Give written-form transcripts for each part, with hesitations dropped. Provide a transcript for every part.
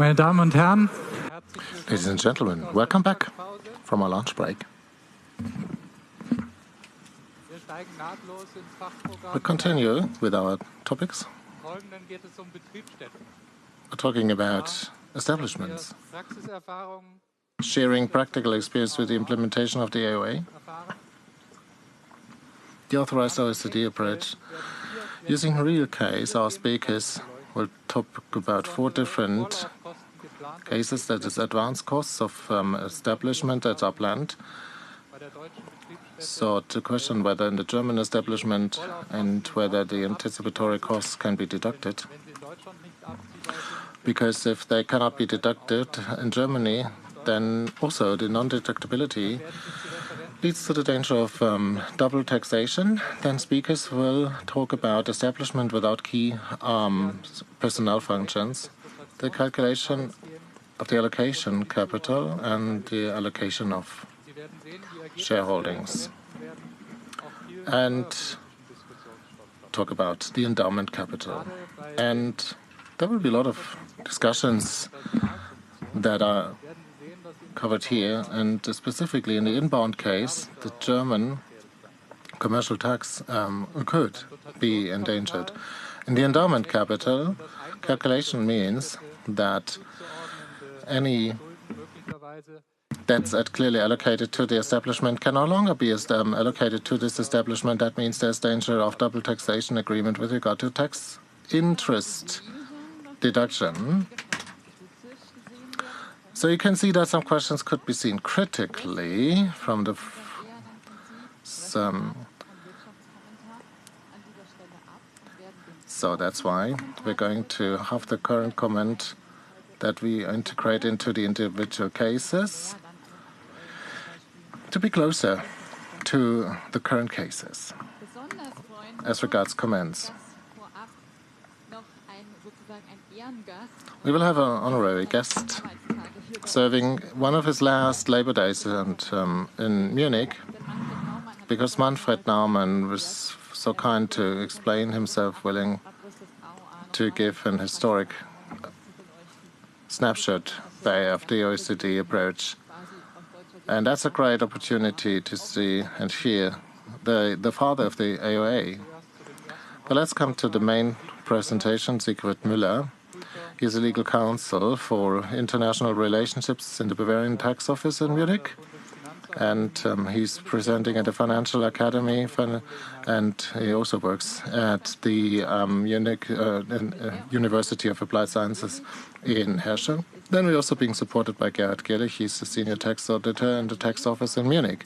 Meine Damen und Herren, ladies and gentlemen, welcome back from our lunch break. We continue with our topics. We're talking about establishments, sharing practical experience with the implementation of the AOA, the Authorized OECD Approach. Using a real case, our speakers will talk about 4 different cases, that is advanced costs of establishment that are planned. So to question whether in the German establishment and whether the anticipatory costs can be deducted. Because if they cannot be deducted in Germany, then also the non-deductibility leads to the danger of double taxation. Then speakers will talk about establishment without key personnel functions, the calculation of the allocation capital and the allocation of shareholdings, and talk about the endowment capital. And there will be a lot of discussions that are covered here, and specifically in the inbound case, the German commercial tax could be endangered. In the endowment capital, calculation means that any debts that clearly allocated to the establishment can no longer be allocated to this establishment. That means there's danger of double taxation agreement with regard to tax interest deduction. So you can see that some questions could be seen critically from the So that's why we're going to have the current comment that we integrate into the individual cases to be closer to the current cases. As regards comments, we will have an honorary guest serving one of his last Labor Days in Munich, because Manfred Naumann was so kind to explain himself willing to give an historic snapshot of the OECD approach. And that's a great opportunity to see and hear the father of the AOA. But let's come to the main presentation, Siegfried Müller. He's a legal counsel for international relationships in the Bavarian Tax Office in Munich. And he's presenting at the Financial Academy, and he also works at the Munich University of Applied Sciences in Herschel. Then we're also being supported by Gerhard. Girlich. He's the senior tax auditor in the tax office in Munich.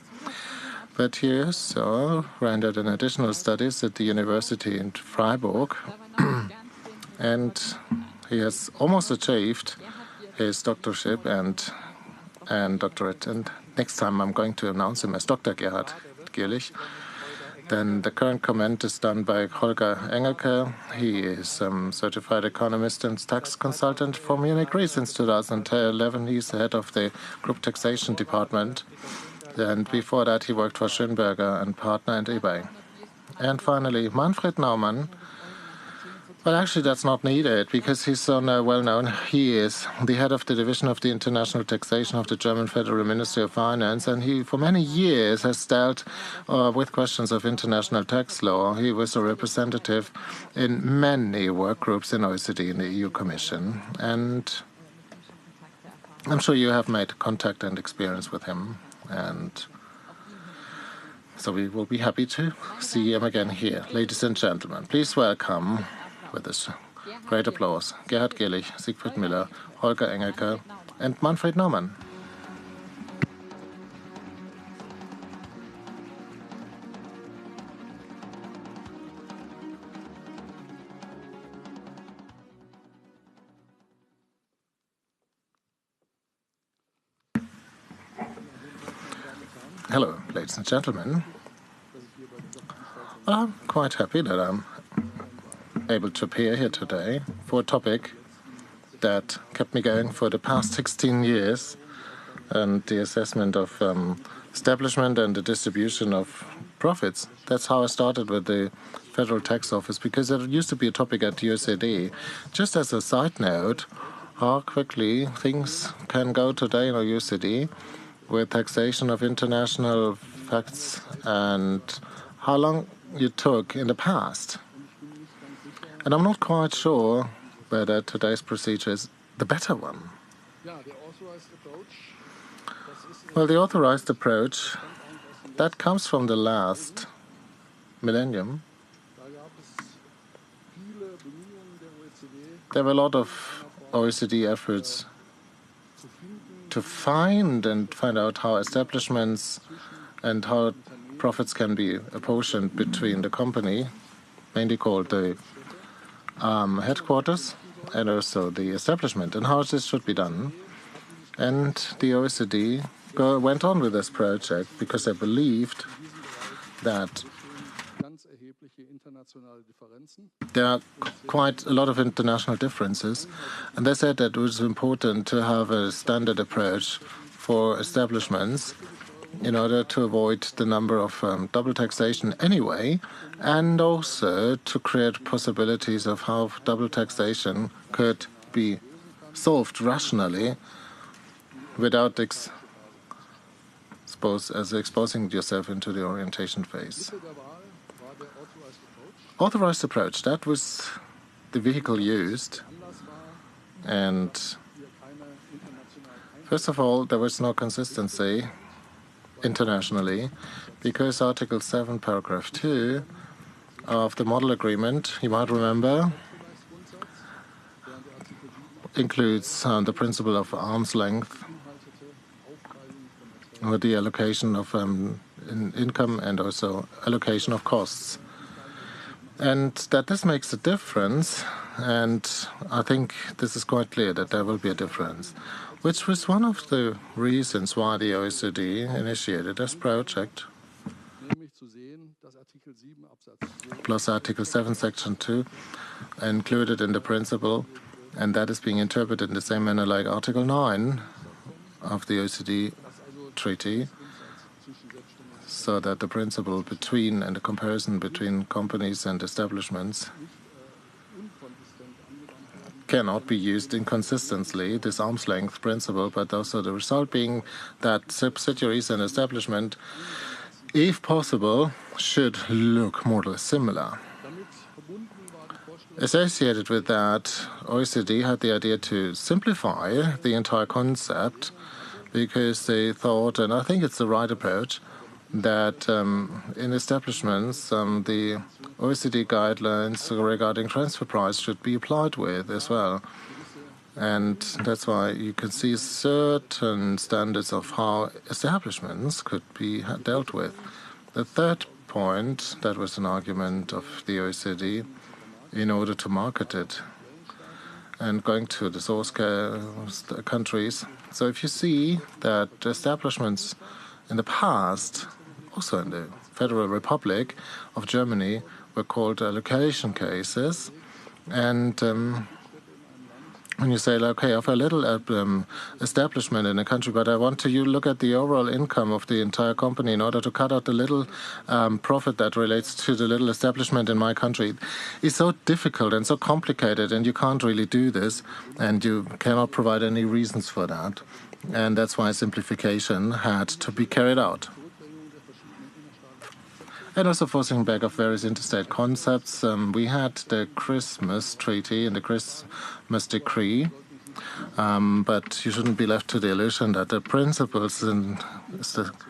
But he also rendered an additional studies at the university in Freiburg, and he has almost achieved his doctorship and doctorate. And next time I'm going to announce him as Dr. Gerhard Girlich. Then the current comment is done by Holger Engelke. He is certified economist and tax consultant for Munich Re since 2011. He's the head of the group taxation department. And before that, he worked for Schönberger and Partner and eBay. And finally, Manfred Naumann. Well, actually, that's not needed because he's so well-known. He is the head of the division of the international taxation of the German Federal Ministry of Finance, and he, for many years, has dealt with questions of international tax law. He was a representative in many work groups in OECD in the EU Commission, and I'm sure you have made contact and experience with him, and so we will be happy to see him again here. Ladies and gentlemen, please welcome with this great applause, Gerhard Girlich, Siegfried Müller, Holger Engelke, and Manfred Naumann. Hello, ladies and gentlemen. Well, I'm quite happy that I'm able to appear here today for a topic that kept me going for the past 16 years, and the assessment of establishment and the distribution of profits. That's how I started with the Federal Tax Office, because it used to be a topic at the OECD. Just as a side note, how quickly things can go today in OECD with taxation of international facts and how long it took in the past. And I'm not quite sure whether today's procedure is the better one. Well, the authorized approach, that comes from the last millennium. There were a lot of OECD efforts to find out how establishments and how profits can be apportioned between the company, mainly called the headquarters, and also the establishment, and how this should be done. And the OECD went on with this project because they believed that there are quite a lot of international differences, and they said that it was important to have a standard approach for establishments in order to avoid the number of double taxation anyway, and also to create possibilities of how double taxation could be solved rationally without exposing yourself into the orientation phase. Authorized approach, that was the vehicle used. And first of all, there was no consistency internationally because Article 7, Paragraph 2 of the model agreement, you might remember, includes the principle of arm's length with the allocation of income and also allocation of costs. And that this makes a difference, and I think this is quite clear that there will be a difference, which was one of the reasons why the OECD initiated this project, plus Article 7, Section 2, included in the principle, and that is being interpreted in the same manner like Article 9 of the OECD Treaty, so that the principle between and the comparison between companies and establishments cannot be used inconsistently, this arm's length principle, but also the result being that subsidiaries and establishment, if possible, should look more or less similar. Associated with that, OECD had the idea to simplify the entire concept because they thought, and I think it's the right approach, that in establishments, the OECD guidelines regarding transfer price should be applied with as well. And that's why you can see certain standards of how establishments could be dealt with. The third point, that was an argument of the OECD in order to market it and going to the source countries. So if you see that establishments in the past, also in the Federal Republic of Germany, were called allocation cases. And when you say, okay, I have a little establishment in a country, but I want to look at the overall income of the entire company in order to cut out the little profit that relates to the little establishment in my country, it's so difficult and so complicated, and you can't really do this, and you cannot provide any reasons for that. And that's why simplification had to be carried out. And also forcing back of various interstate concepts. We had the Christmas Treaty and the Christmas Decree, but you shouldn't be left to the illusion that the principles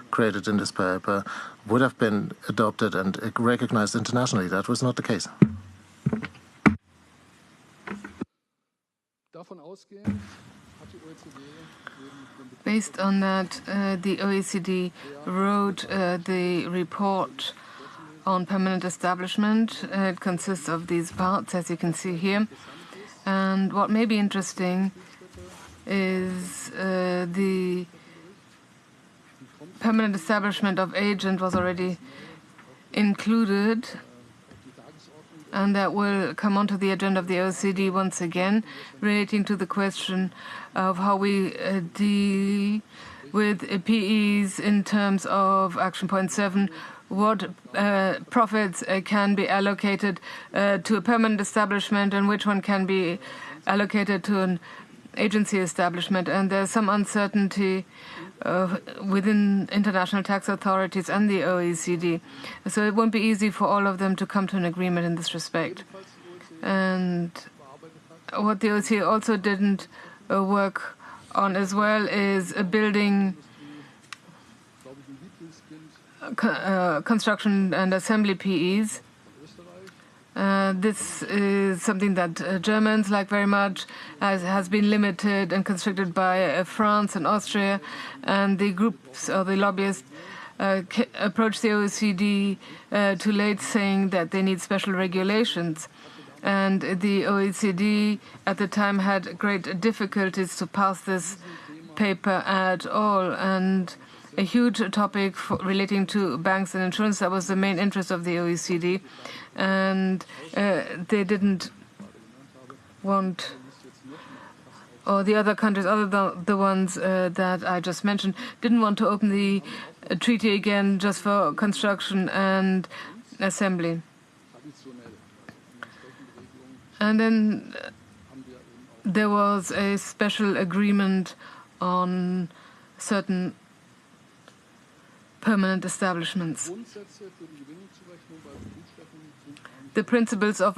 created in this paper would have been adopted and recognized internationally. That was not the case. Based on that, the OECD wrote the report on permanent establishment. It consists of these parts, as you can see here. And what may be interesting is the permanent establishment of agent was already included, and that will come onto the agenda of the OECD once again, relating to the question of how we deal with PEs in terms of Action Point 7, what profits can be allocated to a permanent establishment and which one can be allocated to agency establishment, and there's some uncertainty within international tax authorities and the OECD. So it won't be easy for all of them to come to an agreement in this respect. And what the OECD also didn't work on as well is building construction and assembly PEs. This is something that Germans like very much, as has been limited and constricted by France and Austria, and the groups or the lobbyists approached the OECD too late, saying that they need special regulations. And the OECD at the time had great difficulties to pass this paper at all. And a huge topic relating to banks and insurance, that was the main interest of the OECD. And they didn't want, or the other countries, other than the ones that I just mentioned, didn't want to open the treaty again just for construction and assembly. And then there was a special agreement on certain permanent establishments. The principles of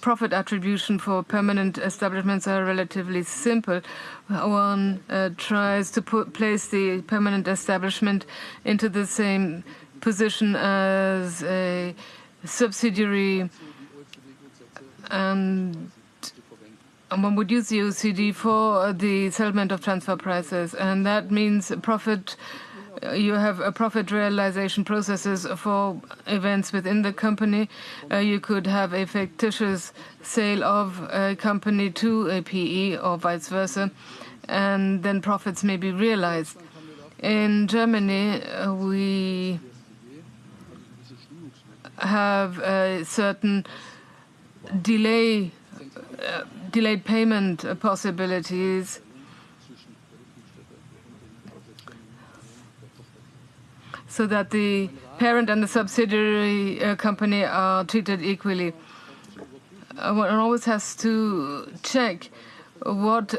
profit attribution for permanent establishments are relatively simple. One tries to place the permanent establishment into the same position as a subsidiary, and one would use the OECD for the settlement of transfer prices, and that means profit. You have a profit realization processes for events within the company. You could have a fictitious sale of a company to a PE or vice versa, and then profits may be realized. In Germany, we have a certain delayed payment possibilities. So that the parent and the subsidiary company are treated equally. One always has to check what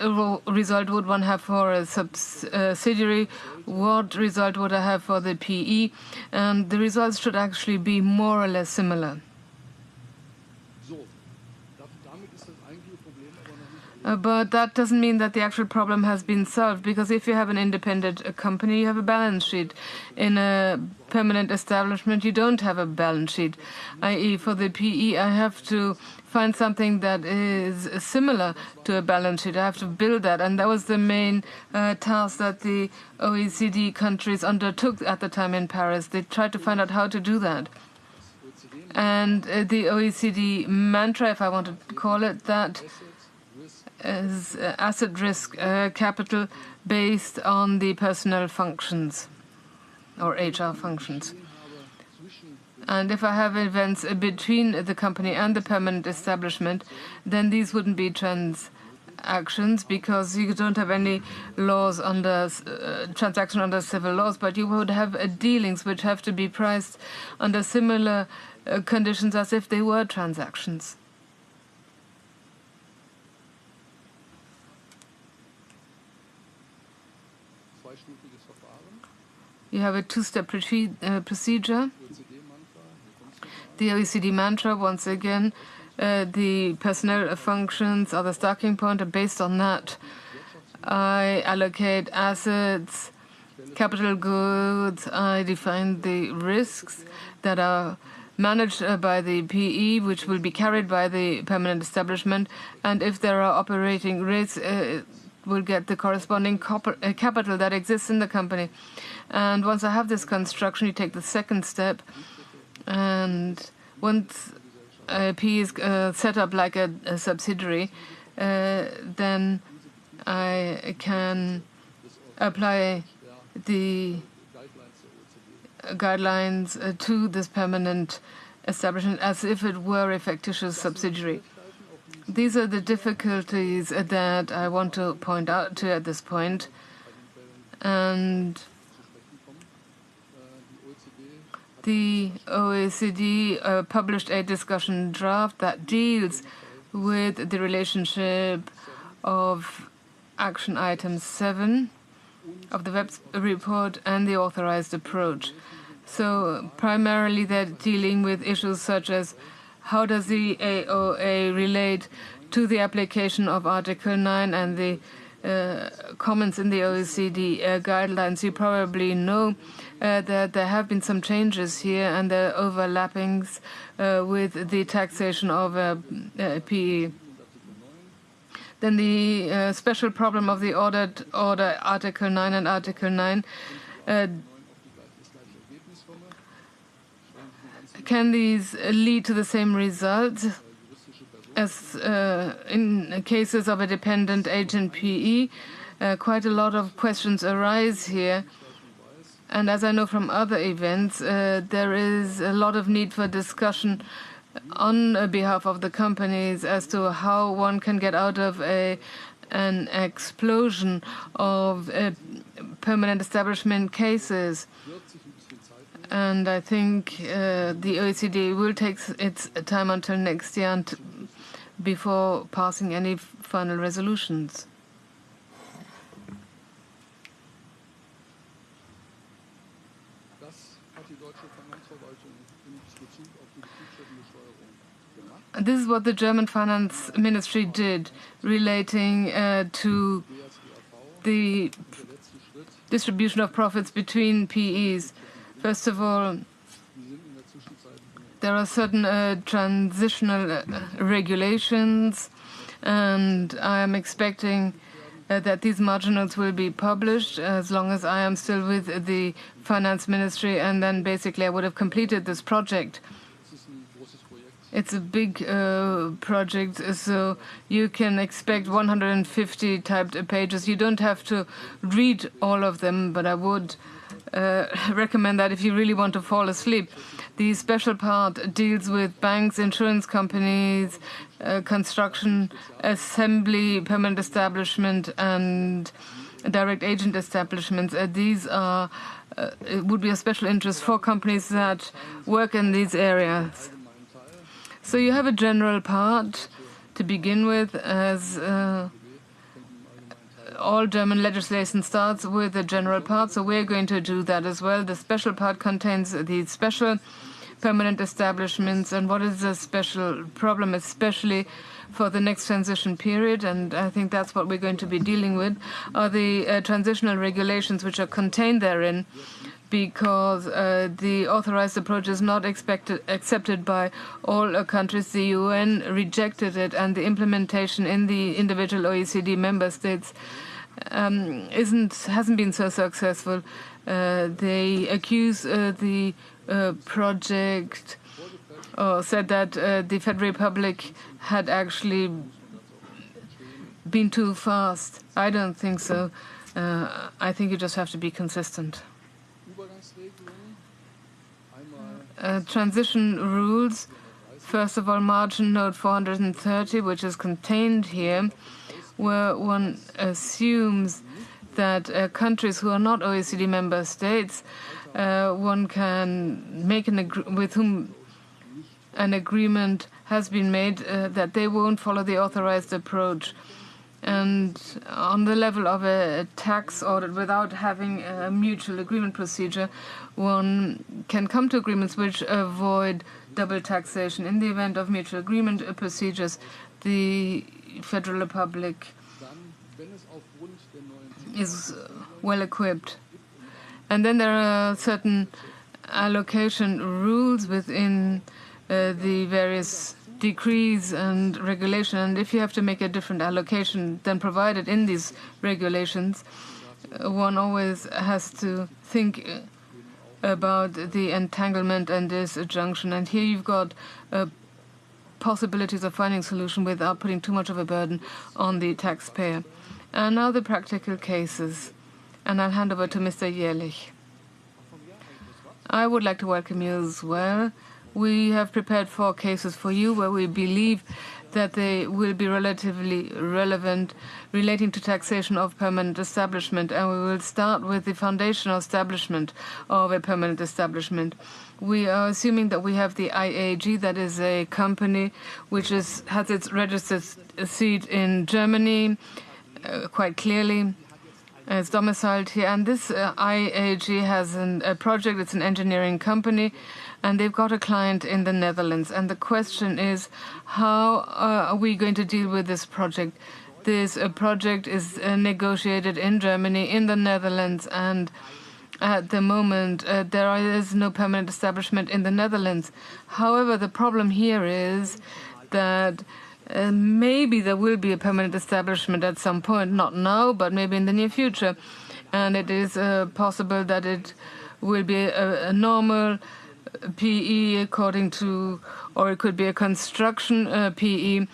result would one have for a subsidiary, what result would I have for the PE, and the results should actually be more or less similar. But that doesn't mean that the actual problem has been solved, because if you have an independent company, you have a balance sheet. In a permanent establishment, you don't have a balance sheet, i.e. for the PE, I have to find something that is similar to a balance sheet. I have to build that, and that was the main task that the OECD countries undertook at the time in Paris. They tried to find out how to do that. And the OECD mantra, if I want to call it that, is asset risk capital based on the personnel functions or HR functions. And if I have events between the company and the permanent establishment, then these wouldn't be transactions, because you don't have any laws under transaction under civil laws, but you would have dealings which have to be priced under similar conditions as if they were transactions. You have a two-step procedure. The OECD mantra, once again, the personnel functions are the starting point, and based on that, I allocate assets, capital goods, I define the risks that are managed by the PE, which will be carried by the permanent establishment, and if there are operating risks, will get the corresponding capital that exists in the company. And once I have this construction, you take the second step, and once a PE is set up like a subsidiary, then I can apply the guidelines to this permanent establishment as if it were a fictitious subsidiary. These are the difficulties that I want to point out to at this point. And the OECD published a discussion draft that deals with the relationship of action item 7 of the web report and the authorized approach. So primarily they're dealing with issues such as how does the AOA relate to the application of Article 9 and the comments in the OECD guidelines. You probably know that there have been some changes here and there are overlappings with the taxation of PE. Then the special problem of the audit order Article 9 and Article 9. Can these lead to the same result as in cases of a dependent agent PE? Quite a lot of questions arise here. And as I know from other events, there is a lot of need for discussion on behalf of the companies as to how one can get out of an explosion of permanent establishment cases. And I think the OECD will take its time until next year before passing any final resolutions. This is what the German Finance Ministry did relating to the distribution of profits between PEs. First of all, there are certain transitional regulations, and I am expecting that these marginals will be published as long as I am still with the Finance Ministry, and then basically I would have completed this project. It's a big project, so you can expect 150 typed pages. You don't have to read all of them, but I would recommend that if you really want to fall asleep. The special part deals with banks, insurance companies, construction, assembly, permanent establishment, and direct agent establishments. These are it would be a special interest for companies that work in these areas. So you have a general part to begin with, as all German legislation starts with a general part, so we're going to do that as well. The special part contains the special permanent establishments and what is the special problem, especially for the next transition period, and I think that's what we're going to be dealing with, are the transitional regulations which are contained therein, because the authorized approach is not accepted by all countries. The UN rejected it, and the implementation in the individual OECD member states hasn't been so successful. They accuse the project, or said that the Federal Republic had actually been too fast. I don't think so. I think you just have to be consistent. Transition rules, first of all, margin note 430, which is contained here, where one assumes that countries who are not OECD member states, one can make with whom an agreement has been made that they won't follow the authorized approach. And on the level of a tax audit, without having a mutual agreement procedure, one can come to agreements which avoid double taxation. In the event of mutual agreement procedures, the Federal Republic is well equipped. And then there are certain allocation rules within the various decrees and regulation, and if you have to make a different allocation than provided in these regulations, one always has to think about the entanglement and disjunction. And here you've got possibilities of finding a solution without putting too much of a burden on the taxpayer. And now the practical cases, and I'll hand over to Mr. Girlich. I would like to welcome you as well. We have prepared 4 cases for you where we believe that they will be relatively relevant relating to taxation of permanent establishment. And we will start with the foundational establishment of a permanent establishment. We are assuming that we have the IAG, that is a company which has its registered seat in Germany, quite clearly. It's domiciled here, and this IAG has a project. It's an engineering company, and they've got a client in the Netherlands. And the question is, how are we going to deal with this project? This project is negotiated in Germany, in the Netherlands, and at the moment there is no permanent establishment in the Netherlands. However, the problem here is that maybe there will be a permanent establishment at some point, not now, but maybe in the near future. And it is possible that it will be a normal PE according to, or it could be a construction PE.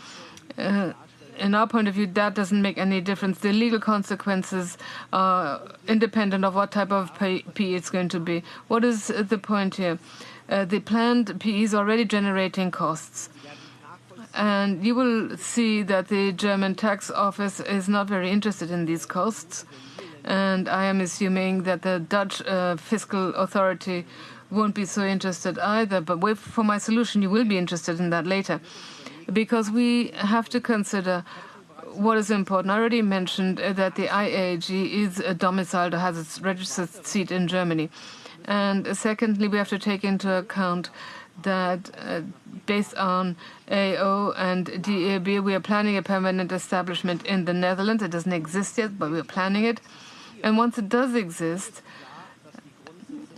In our point of view, that doesn't make any difference. The legal consequences are independent of what type of PE it's going to be. What is the point here? The planned PE is already generating costs. And you will see that the German tax office is not very interested in these costs. And I am assuming that the Dutch fiscal authority won't be so interested either. But wait for my solution, you will be interested in that later. Because we have to consider what is important. I already mentioned that the IAG is domiciled or has its registered seat in Germany. And secondly, we have to take into account that based on AO and DAB, we are planning a permanent establishment in the Netherlands. It doesn't exist yet, but we're planning it. And once it does exist,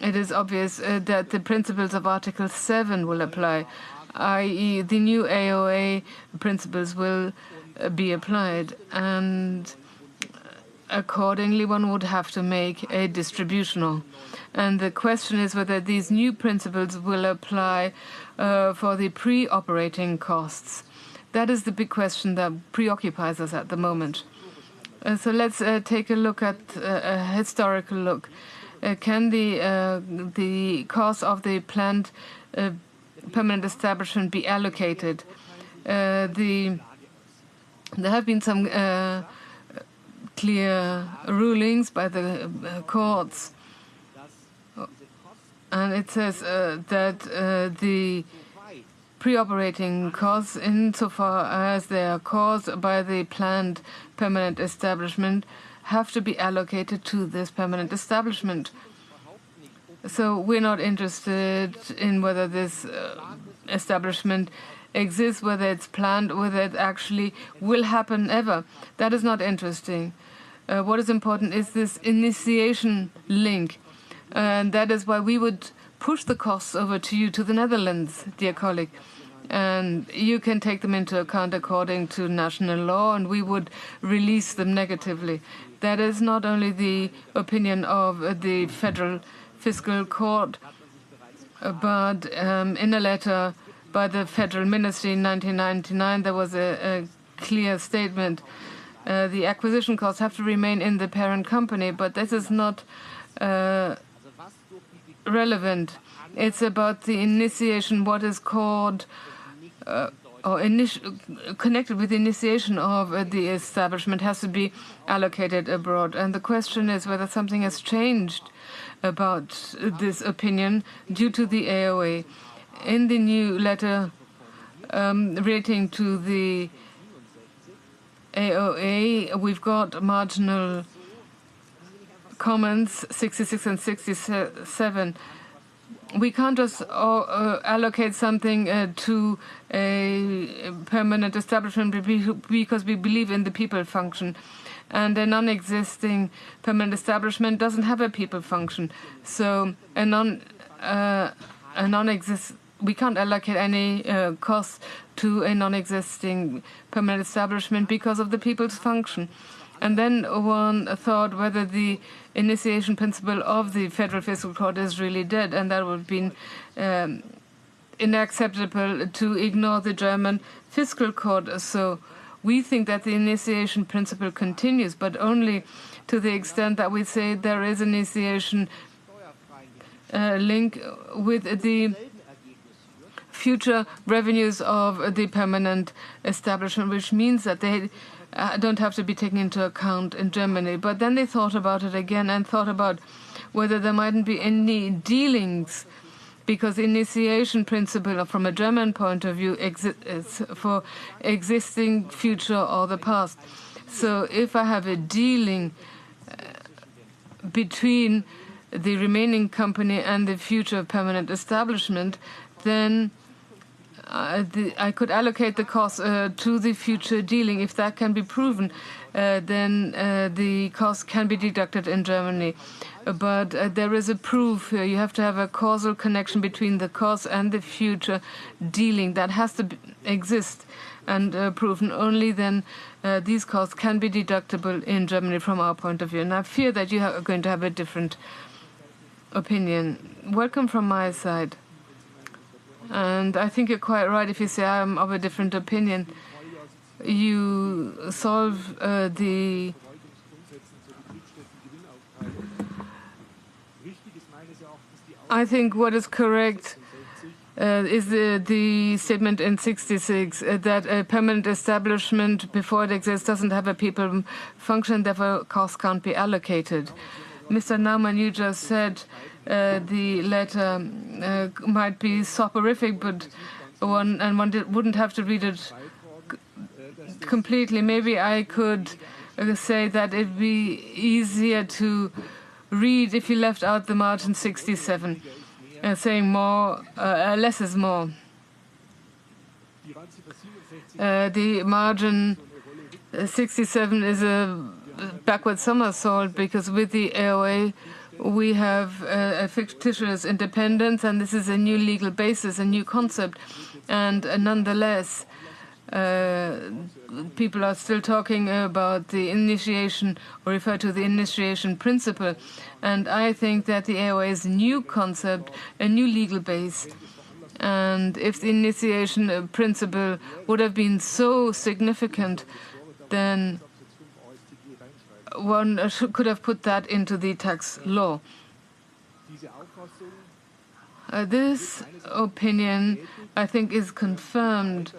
it is obvious that the principles of Article 7 will apply, i.e. the new AOA principles will be applied. And accordingly, one would have to make a distributional. And the question is whether these new principles will apply for the pre-operating costs. That is the big question that preoccupies us at the moment. So let's take a look at a historical look. Can the cost of the planned permanent establishment be allocated? There have been some clear rulings by the courts, and it says that the pre-operating costs, insofar as they are caused by the planned permanent establishment, have to be allocated to this permanent establishment. So we're not interested in whether this establishment exists, whether it's planned, whether it actually will happen ever. That is not interesting. What is important is this initiation link. And that is why we would push the costs over to you, to the Netherlands, dear colleague. And you can take them into account according to national law, and we would release them negatively. That is not only the opinion of the Federal Fiscal Court, but in a letter by the Federal Ministry in 1999, there was a clear statement. The acquisition costs have to remain in the parent company, but this is not relevant. It's about the initiation, what is called connected with the initiation of the establishment has to be allocated abroad. And the question is whether something has changed about this opinion due to the AOA. In the new letter relating to the AOA, we've got marginal comments 66 and 67. We can't just allocate something to a permanent establishment because we believe in the people function. And a non-existing permanent establishment doesn't have a people function. So we can't allocate any costs to a non-existing permanent establishment because of the people's function. And then one thought whether the initiation principle of the Federal Fiscal Court is really dead, and that would have been unacceptable to ignore the German Fiscal Court. So we think that the initiation principle continues, but only to the extent that we say there is an initiation link with the future revenues of the permanent establishment, which means that they don't have to be taken into account in Germany. But then they thought about it again and thought about whether there mightn't be any dealings, because the initiation principle from a German point of view exists for existing, future, or the past. So if I have a dealing between the remaining company and the future permanent establishment, then I could allocate the cost to the future dealing. If that can be proven, then the cost can be deducted in Germany. But there is a proof here. You have to have a causal connection between the cost and the future dealing. That has to exist and proven. Only then these costs can be deductible in Germany from our point of view. And I fear that you are going to have a different opinion. Welcome from my side. And I think you're quite right if you say I'm of a different opinion. You solve the I think what is correct is the statement in 66 that a permanent establishment before it exists doesn't have a people function, therefore costs can't be allocated. Mr. Naumann, you just said the letter might be soporific, but one wouldn't have to read it completely. Maybe I could say that it'd be easier to read if you left out the margin 67, saying more, less is more. The margin 67 is a backward somersault because with the AOA we have a fictitious independence, and this is a new legal basis, a new concept, and nonetheless people are still talking about the initiation or refer to the initiation principle. And I think that the AOA is a new concept, a new legal base. And if the initiation principle would have been so significant, then one could have put that into the tax law. This opinion, I think, is confirmed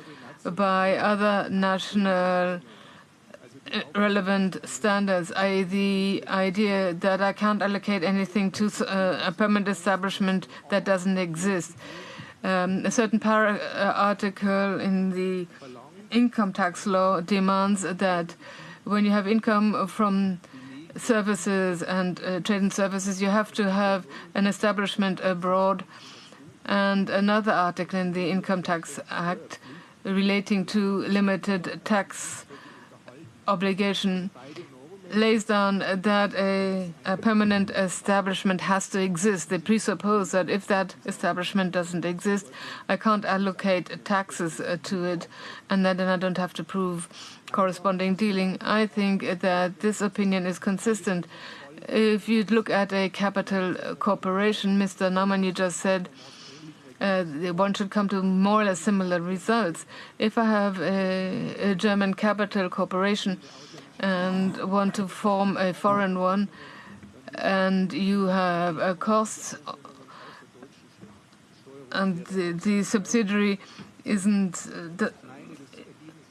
by other national relevant standards, i.e. the idea that I can't allocate anything to a permanent establishment that doesn't exist. A certain article in the income tax law demands that when you have income from services and trade and services, you have to have an establishment abroad. And another article in the Income Tax Act relating to limited tax obligation lays down that a permanent establishment has to exist. They presuppose that if that establishment doesn't exist, I can't allocate taxes to it, and then I don't have to prove corresponding dealing. I think that this opinion is consistent. If you look at a capital corporation, Mr. Naumann, you just said one should come to more or less similar results. If I have a German capital corporation and want to form a foreign one, and you have costs, and the subsidiary isn't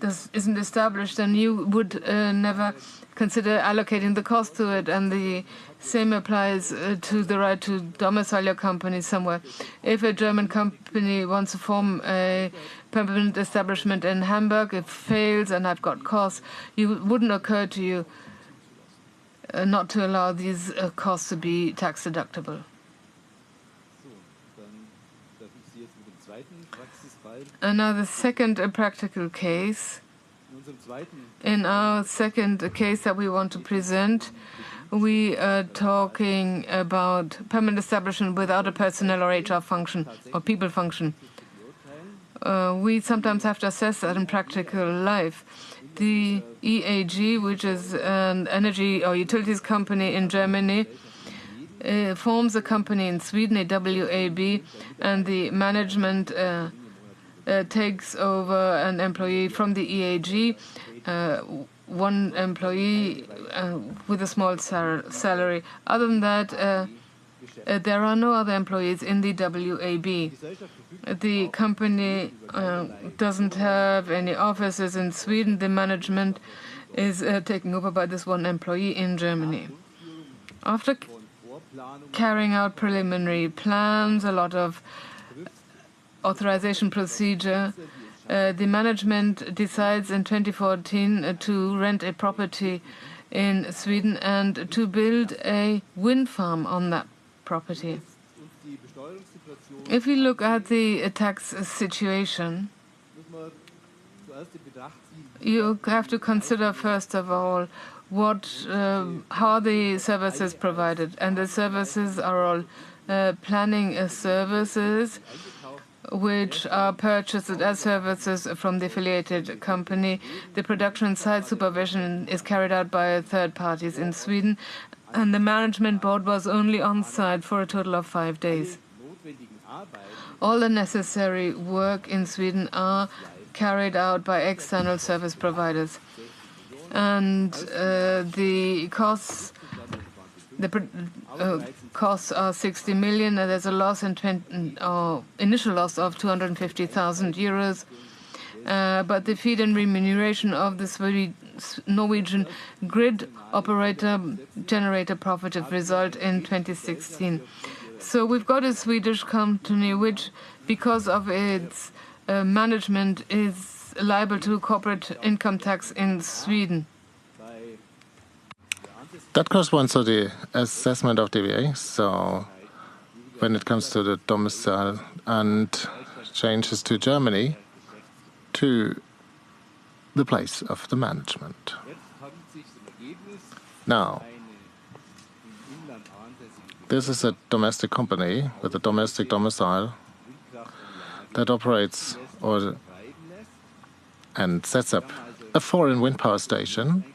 established, then you would never consider allocating the cost to it. And the same applies to the right to domicile your company somewhere. If a German company wants to form a permanent establishment in Hamburg, it fails and I've got costs, it wouldn't occur to you not to allow these costs to be tax deductible. Another second practical case. In our second case that we want to present, we are talking about permanent establishment without a personnel or HR function or people function. We sometimes have to assess that in practical life. The EAG, which is an energy or utilities company in Germany, forms a company in Sweden, a WAB, and the management takes over an employee from the EAG, one employee with a small salary. Other than that, there are no other employees in the WAB. The company doesn't have any offices in Sweden. The management is taken over by this one employee in Germany. After carrying out preliminary plans, a lot of authorization procedure, the management decides in 2014 to rent a property in Sweden and to build a wind farm on that property. If we look at the tax situation, you have to consider, first of all, how the services provided. And the services are all planning services, which are purchased as services from the affiliated company. The production and site supervision is carried out by third parties in Sweden, and the management board was only on site for a total of 5 days. All the necessary work in Sweden are carried out by external service providers. And the costs are 60 million, and there's a loss initial loss of 250,000 euros. But the feed and remuneration of the Norwegian grid operator generated a positive result in 2016. So we've got a Swedish company which, because of its management, is liable to corporate income tax in Sweden. That corresponds to the assessment of DVA. So when it comes to the domicile and changes to Germany, to the place of the management. Now, this is a domestic company with a domestic domicile that operates and sets up a foreign wind power station.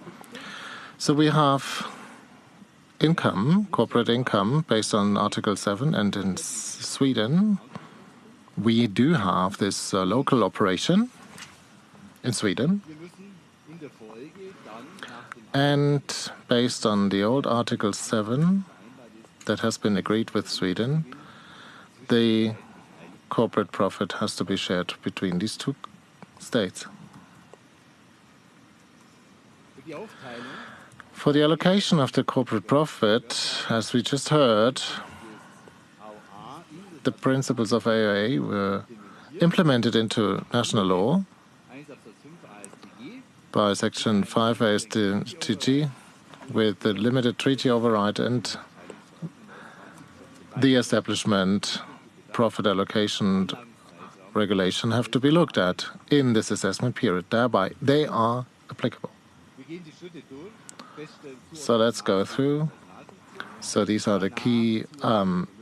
So we have income, corporate income, based on Article 7, and in Sweden we do have this local operation in Sweden. And based on the old Article 7 that has been agreed with Sweden, the corporate profit has to be shared between these two states. For the allocation of the corporate profit, as we just heard, the principles of AOA were implemented into national law by Section 5 ASTG with the limited treaty override and the establishment profit allocation regulation have to be looked at in this assessment period. Thereby, they are applicable. So let's go through. So these are the key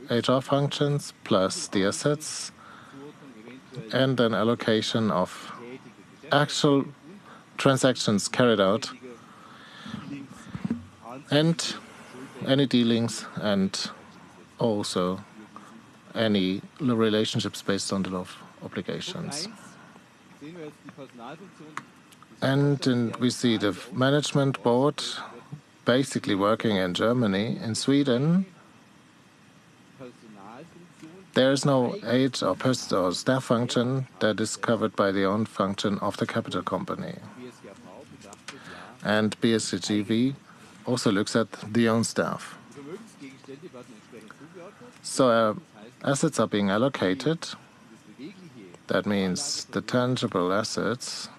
HR functions plus the assets and an allocation of actual transactions carried out and any dealings and also any relationships based on the law of obligations. And we see the management board basically working in Germany. In Sweden, there is no HR or staff function that is covered by the own function of the capital company. And BSCGV also looks at the own staff. So assets are being allocated. That means the tangible assets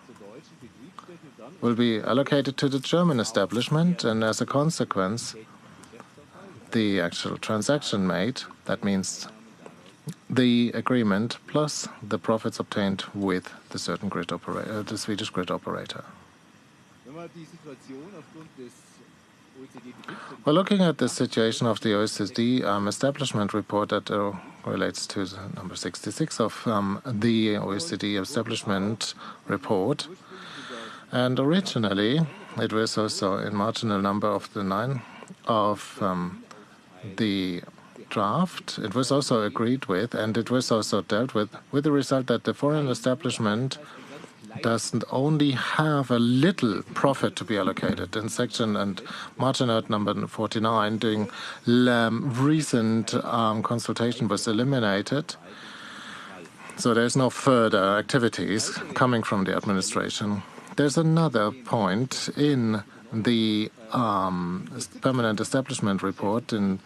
will be allocated to the German establishment, and as a consequence, the actual transaction made, that means the agreement plus the profits obtained with the certain grid operator, the Swedish grid operator. Well, looking at the situation of the OECD establishment report that relates to number 66 of the OECD establishment report, and originally it was also in marginal number of the 9 of the draft. It was also agreed with, and it was also dealt with the result that the foreign establishment doesn't only have a little profit to be allocated. In section and margin note number 49, during recent consultation was eliminated. So there's no further activities coming from the administration. There's another point in the permanent establishment report in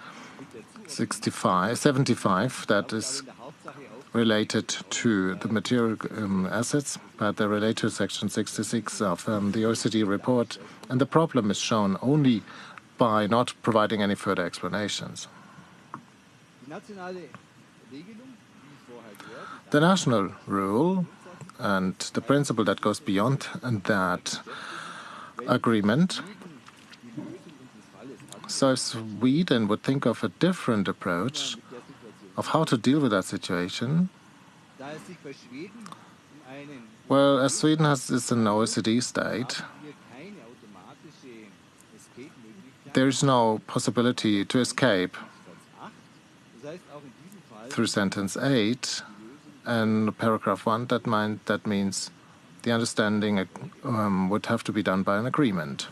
75 that is related to the material assets but they relate to Section 66 of the OECD report, and the problem is shown only by not providing any further explanations. The national rule and the principle that goes beyond that agreement. So if Sweden would think of a different approach of how to deal with that situation, well, as Sweden is an OECD state, there is no possibility to escape through sentence 8 and paragraph 1. That means the understanding would have to be done by an agreement.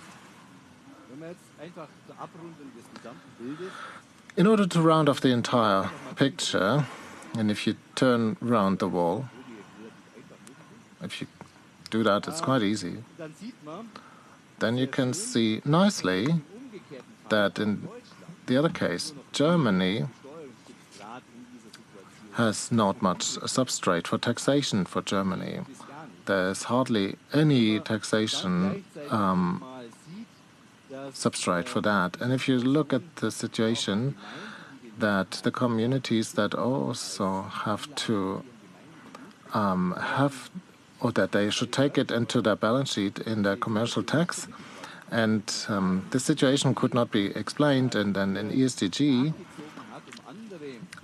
In order to round off the entire picture, and if you turn round the wall, if you do that, it's quite easy, then you can see nicely that in the other case, Germany has not much substrate for taxation for Germany. There's hardly any taxation substrate for that. And if you look at the situation that the communities that also have to or that they should take it into their balance sheet in their commercial tax, and the situation could not be explained, and then in ESDG,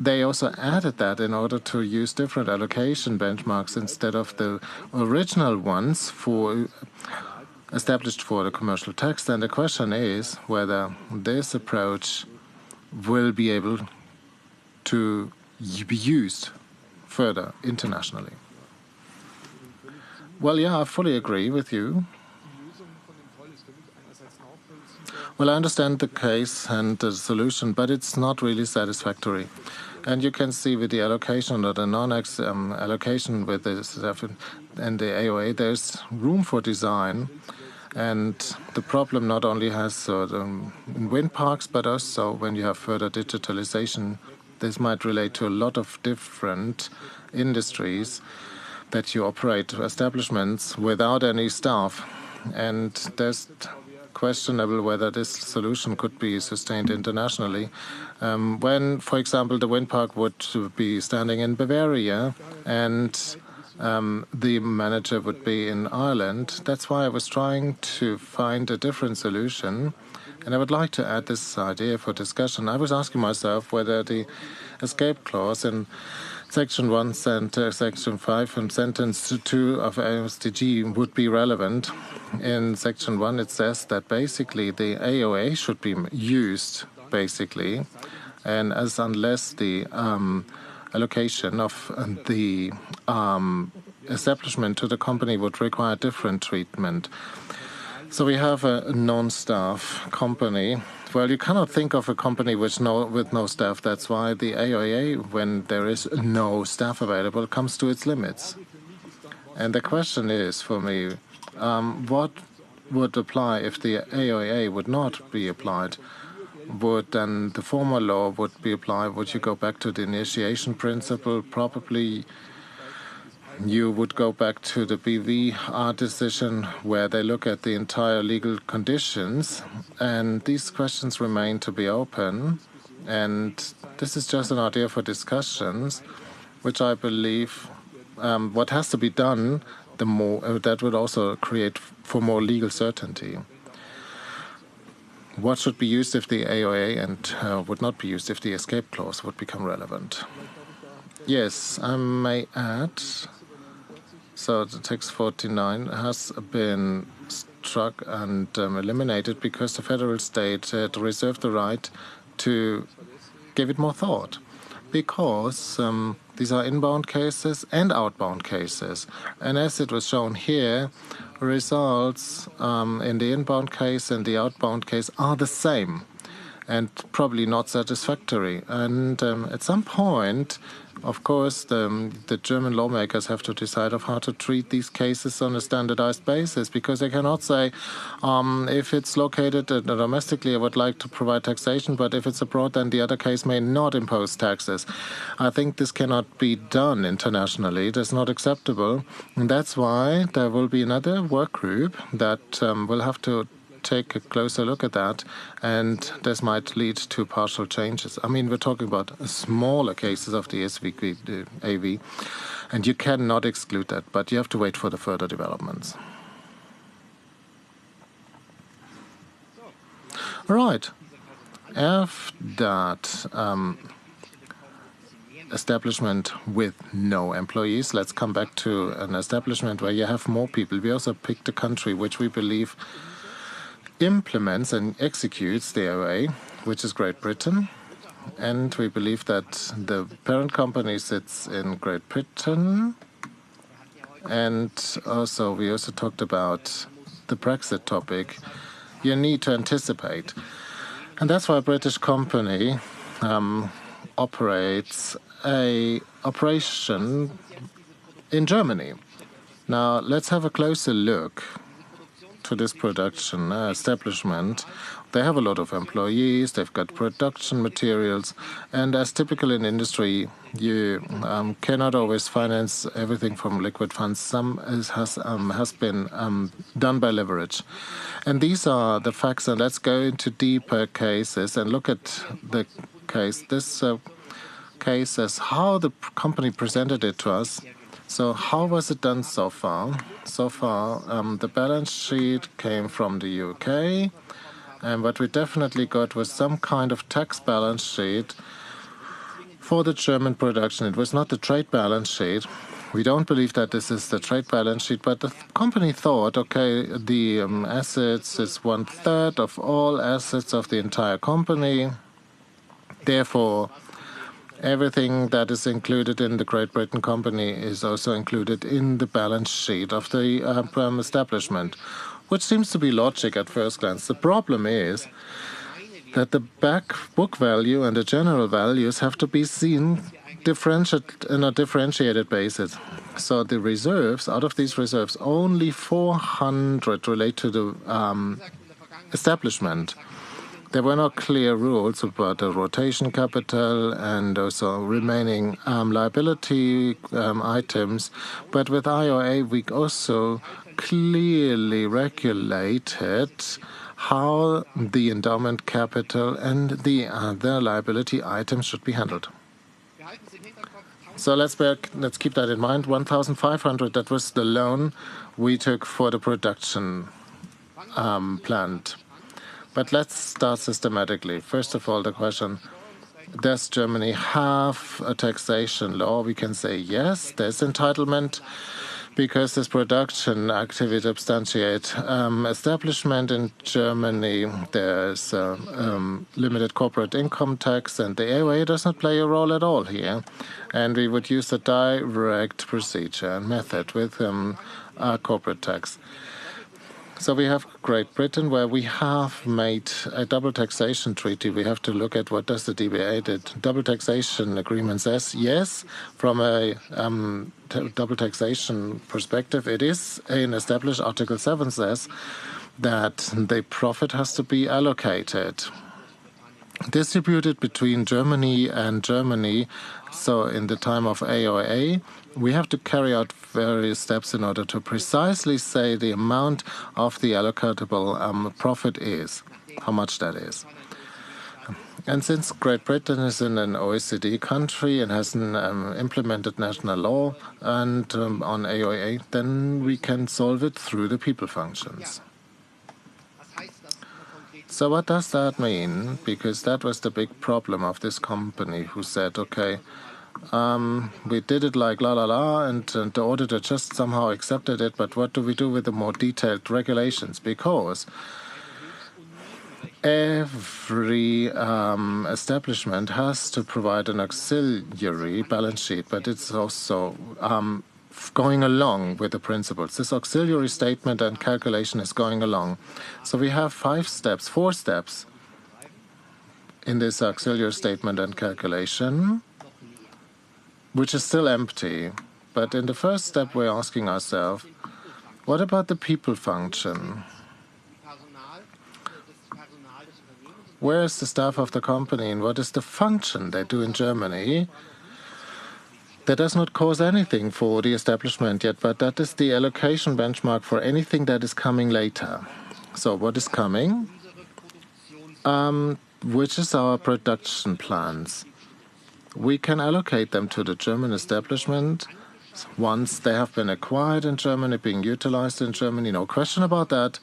they also added that in order to use different allocation benchmarks instead of the original ones established for the commercial tax. Then the question is whether this approach will be able to be used further internationally. Well, yeah, I fully agree with you. Well, I understand the case and the solution, but it's not really satisfactory. And you can see with the allocation or the non-allocation with the and the AOA, there's room for design. And the problem not only has in wind parks, but also when you have further digitalization, this might relate to a lot of different industries that you operate establishments without any staff. And there's questionable whether this solution could be sustained internationally. When, for example, the wind park would be standing in Bavaria and the manager would be in Ireland, that's why I was trying to find a different solution. And I would like to add this idea for discussion. I was asking myself whether the escape clause in Section 1 and Section 5 and Sentence 2 of AOSDG would be relevant. In Section 1, it says that basically the AOA should be used, basically, and unless the allocation of the establishment to the company would require different treatment. So we have a non-staff company. Well, you cannot think of a company with no staff. That's why the AOA, when there is no staff available, comes to its limits. And the question is, for me, what would apply if the AOA would not be applied? Would then the former law would be applied? Would you go back to the initiation principle? Probably you would go back to the BVR decision where they look at the entire legal conditions, and these questions remain to be open. And this is just an idea for discussions, which I believe what has to be done, the more that would also create for more legal certainty. What should be used if the AOA and would not be used if the escape clause would become relevant? Yes, I may add. So the text 49 has been struck and eliminated because the federal state had reserved the right to give it more thought. Because these are inbound cases and outbound cases. And as it was shown here, results in the inbound case and the outbound case are the same and probably not satisfactory. And at some point, Of course, the German lawmakers have to decide of how to treat these cases on a standardized basis, because they cannot say, if it's located domestically, I would like to provide taxation, but if it's abroad, then the other case may not impose taxes. I think this cannot be done internationally. It is not acceptable. And that's why there will be another work group that will have to take a closer look at that, and this might lead to partial changes. I mean, we're talking about smaller cases of the AV, and you cannot exclude that, but you have to wait for the further developments. Right. After that establishment with no employees, let's come back to an establishment where you have more people. We also picked a country which we believe implements and executes the AOA, which is Great Britain. And we believe that the parent company sits in Great Britain. And also, we also talked about the Brexit topic. You need to anticipate. And that's why a British company operates an operation in Germany. Now, let's have a closer look to this production establishment. They have a lot of employees, they've got production materials, and as typical in industry, you cannot always finance everything from liquid funds. Some has been done by leverage. And these are the facts, and let's go into deeper cases and look at the case. This case is how the company presented it to us. So how was it done so far? So far, the balance sheet came from the UK, and what we definitely got was some kind of tax balance sheet for the German production. It was not the trade balance sheet. We don't believe that this is the trade balance sheet, but the company thought, okay, the assets is 1/3 of all assets of the entire company. Therefore, everything that is included in the Great Britain company is also included in the balance sheet of the establishment, which seems to be logic at first glance. The problem is that the back book value and the general values have to be seen in a differentiated basis. So the reserves, out of these reserves, only 400 relate to the establishment. There were no clear rules about the rotation capital and also remaining liability items. But with IOA, we also clearly regulated how the endowment capital and the other liability items should be handled. So let's keep that in mind. 1,500, that was the loan we took for the production plant. But let's start systematically. First of all, the question, does Germany have a taxation law? We can say yes, there's entitlement, because this production activity substantiate establishment in Germany. There's limited corporate income tax, and the AOA does not play a role at all here. And we would use the direct procedure and method with corporate tax. So we have Great Britain, where we have made a double taxation treaty. We have to look at what does the DBA, the double taxation agreement says. Yes, from a double taxation perspective, it is an established. Article 7 says that the profit has to be allocated, distributed between Germany and Germany. So in the time of AOA, we have to carry out various steps in order to precisely say the amount of the allocatable profit is, how much that is. And since Great Britain is in an OECD country and has an implemented national law and on AOA, then we can solve it through the people functions. So what does that mean? Because that was the big problem of this company, who said, okay, we did it like la, and the auditor just somehow accepted it, but what do we do with the more detailed regulations? Because every establishment has to provide an auxiliary balance sheet, but it's also going along with the principles. This auxiliary statement and calculation is going along. So we have 4 steps in this auxiliary statement and calculation. which is still empty. But in the first step, we're asking ourselves, what about the people function? Where is the staff of the company and what is the function they do in Germany? That does not cause anything for the establishment yet, but that is the allocation benchmark for anything that is coming later. So what is coming? Which is our production plans. We can allocate them to the German establishment once they have been acquired in Germany, being utilized in Germany, no question about that.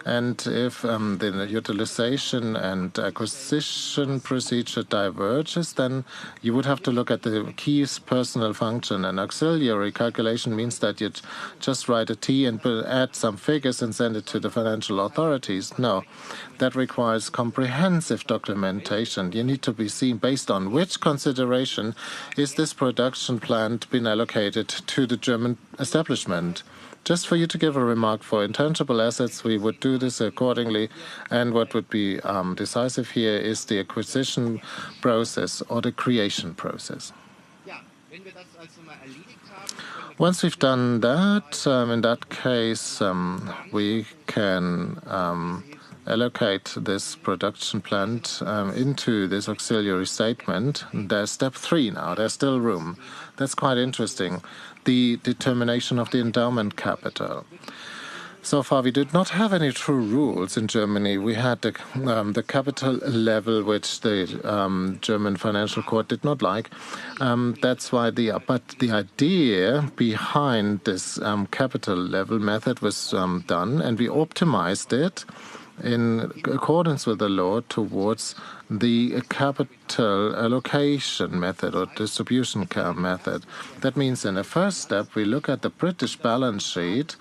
And if the utilization and acquisition procedure diverges, then you would have to look at the key personal function. An auxiliary calculation means that you just write a T and add some figures and send it to the financial authorities. No, that requires comprehensive documentation. You need to be seen based on which consideration is this production plant been allocated to the German establishment. Just for you to give a remark, for intangible assets, we would do this accordingly. And what would be decisive here is the acquisition process or the creation process. Once we've done that, in that case, we can allocate this production plant into this auxiliary statement. There's step 3 now. There's still room. That's quite interesting. The determination of the endowment capital. So far, we did not have any true rules in Germany. We had the capital level, which the German Financial Court did not like. That's why but the idea behind this capital level method was done, and we optimized it in accordance with the law towards the capital allocation method or distribution method. That means in the first step, we look at the British balance sheet,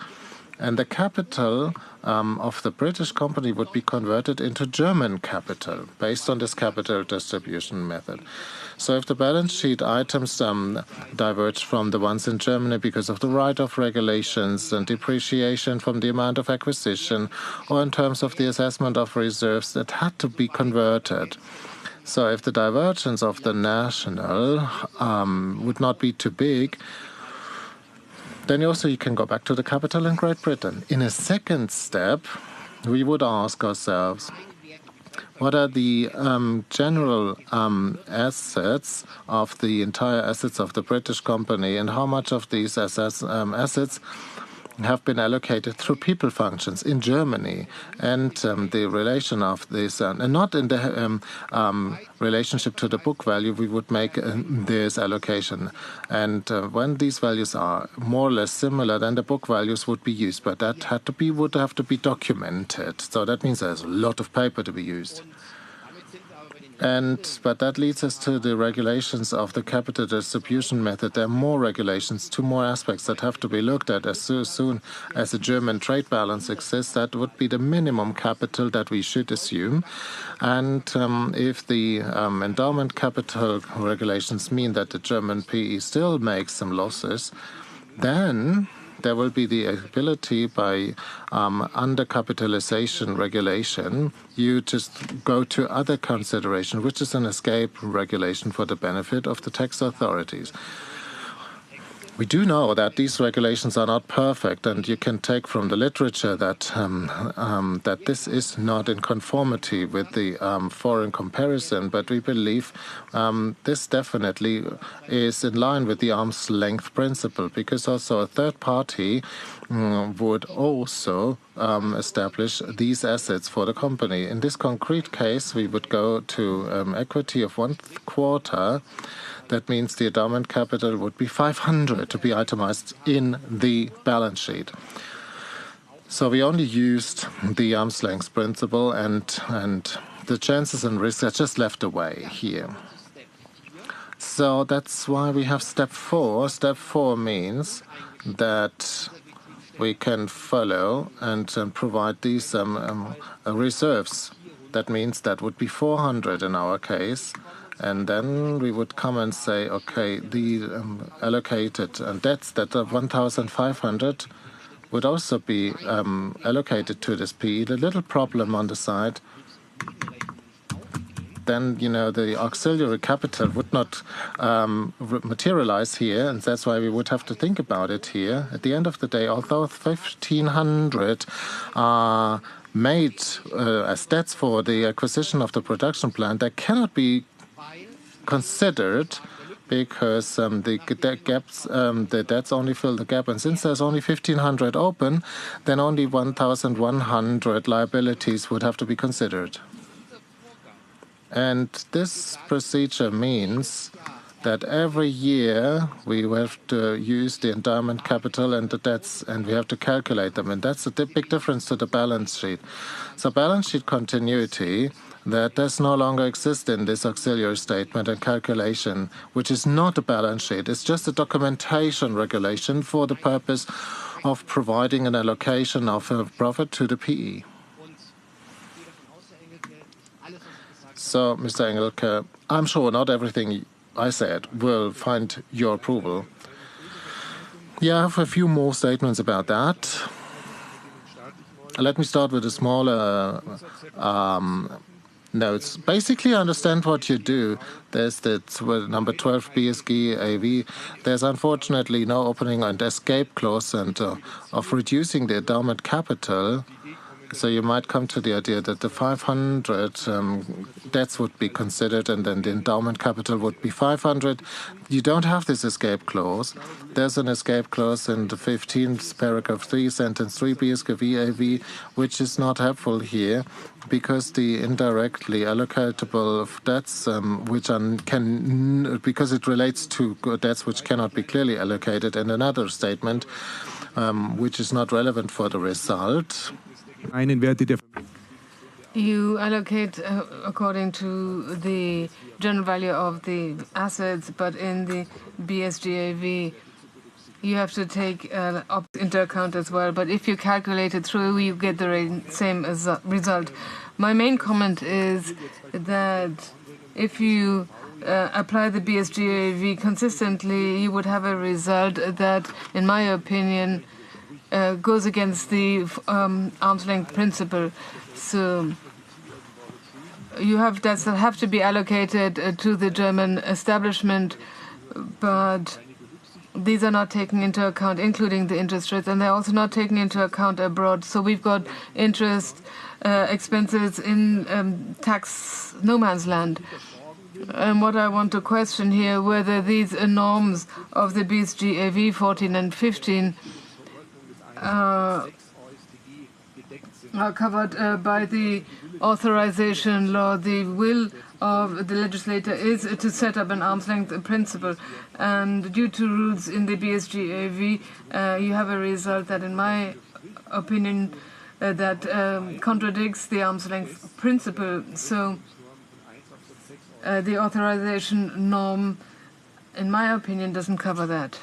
and the capital of the British company would be converted into German capital based on this capital distribution method. So if the balance sheet items diverge from the ones in Germany because of the write-off regulations and depreciation from the amount of acquisition or in terms of the assessment of reserves, that had to be converted. So if the divergence of the national would not be too big, then also you can go back to the capital in Great Britain. In a second step, we would ask ourselves, what are the general assets of the entire assets of the British company, and how much of these assets have been allocated through people functions in Germany, and the relation of this, and not in the relationship to the book value, we would make this allocation. And when these values are more or less similar, then the book values would be used, but that would have to be documented. So that means there's a lot of paper to be used. But that leads us to the regulations of the capital distribution method. There are more regulations, 2 more aspects that have to be looked at as soon as a German trade balance exists. That would be the minimum capital that we should assume. And if the endowment capital regulations mean that the German PE still makes some losses, then there will be the ability by undercapitalization regulation, you just go to other consideration, which is an escape regulation for the benefit of the tax authorities. We do know that these regulations are not perfect, and you can take from the literature that that this is not in conformity with the foreign comparison, but we believe this definitely is in line with the arm's length principle, because also a third party would also establish these assets for the company. In this concrete case, we would go to equity of 1/4. That means the endowment capital would be 500 to be itemized in the balance sheet. So we only used the arm's length principle, and the chances and risks are just left away here. So that's why we have step 4. Step 4 means that we can follow and provide these reserves. That means that would be 400 in our case. And then we would come and say, okay, the allocated debts that are 1,500 would also be allocated to this PE. The little problem on the side then, the auxiliary capital would not materialize here, and that's why we would have to think about it here. At the end of the day, although 1,500 are made as debts for the acquisition of the production plant, they cannot be considered because the debts only fill the gap. And since there's only 1,500 open, then only 1,100 liabilities would have to be considered. And this procedure means that every year we have to use the endowment capital and the debts, and we have to calculate them. And that's a big difference to the balance sheet. So balance sheet continuity, that does no longer exist in this auxiliary statement and calculation, which is not a balance sheet. It's just a documentation regulation for the purpose of providing an allocation of a profit to the PE. So, Mr. Engelke, I'm sure not everything I said will find your approval. Yeah, I have a few more statements about that. Let me start with the smaller notes. Basically, I understand what you do. There's number 12 BSG AV. There's unfortunately no opening and escape clause and of reducing the endowment capital. So you might come to the idea that the 500 debts would be considered, and then the endowment capital would be 500. You don't have this escape clause. There's an escape clause in the 15th paragraph 3, sentence 3 BSG AV, which is not helpful here because the indirectly allocatable debts, because it relates to debts which cannot be clearly allocated, and another statement which is not relevant for the result. You allocate according to the general value of the assets, but in the BSGAV, you have to take into account as well. But if you calculate it through, you get the same result. My main comment is that if you apply the BSGAV consistently, you would have a result that, in my opinion, goes against the arm's length principle. So you have debts that have to be allocated to the German establishment, but these are not taken into account, including the interest rates, and they're also not taken into account abroad. So we've got interest expenses in tax no man's land. And what I want to question here, whether these norms of the BSGAV 14 and 15 are covered by the authorization law. The will of the legislator is to set up an arm's length principle, and due to rules in the BSGAV, you have a result that, in my opinion, that contradicts the arm's length principle. So the authorization norm, in my opinion, doesn't cover that.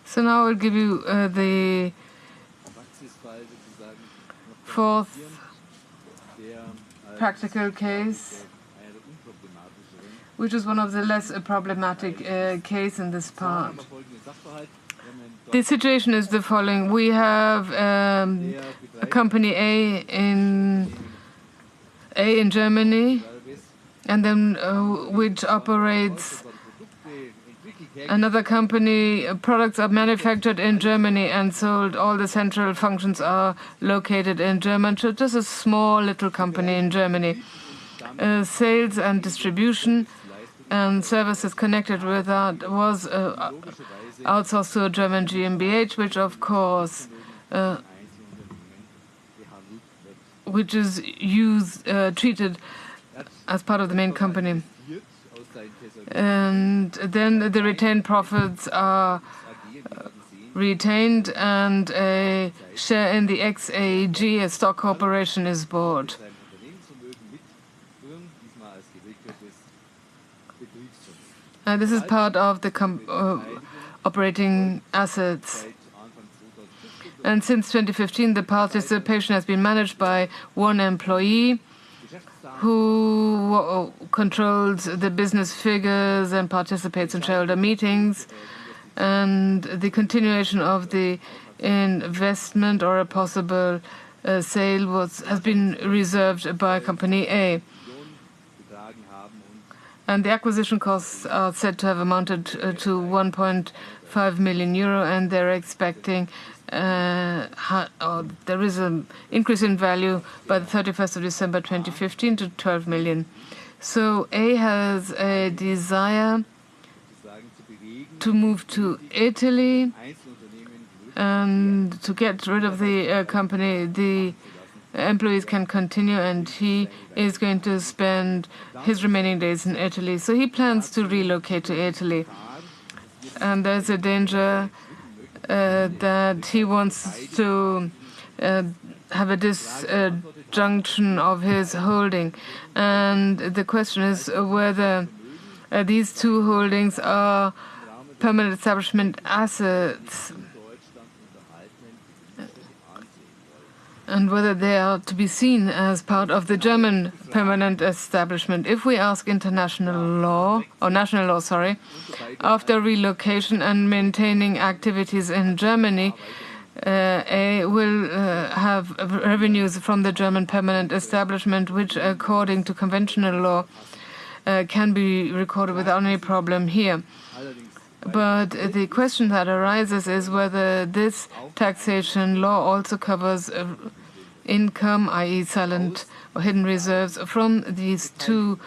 So now I'll give you the fourth practical case, which is one of the less problematic case in this part. The situation is the following. We have a company A in Germany, and then which operates another company. Products are manufactured in Germany and sold. All the central functions are located in Germany. So just a small little company in Germany. Sales and distribution and services connected with that was outsourced to a German GmbH, which of course which is treated as part of the main company. And then the retained profits are retained, and a share in the XAG, a stock corporation, is bought. This is part of the operating assets. And since 2015, the participation has been managed by one employee who controls the business figures and participates in shareholder meetings. And the continuation of the investment or a possible sale has been reserved by company A. And the acquisition costs are said to have amounted to 1.5 million euro, and they're expecting there is an increase in value by the 31st of December 2015 to 12 million. So A has a desire to move to Italy and to get rid of the company. The employees can continue, and he is going to spend his remaining days in Italy. So he plans to relocate to Italy. And there's a danger that he wants to have a disjunction of his holding. And the question is whether these two holdings are permanent establishment assets and whether they are to be seen as part of the German permanent establishment. If we ask international law, or national law, sorry, after relocation and maintaining activities in Germany, A will have revenues from the German permanent establishment, which according to conventional law can be recorded without any problem here. But the question that arises is whether this taxation law also covers income, i.e. silent or hidden reserves, from these two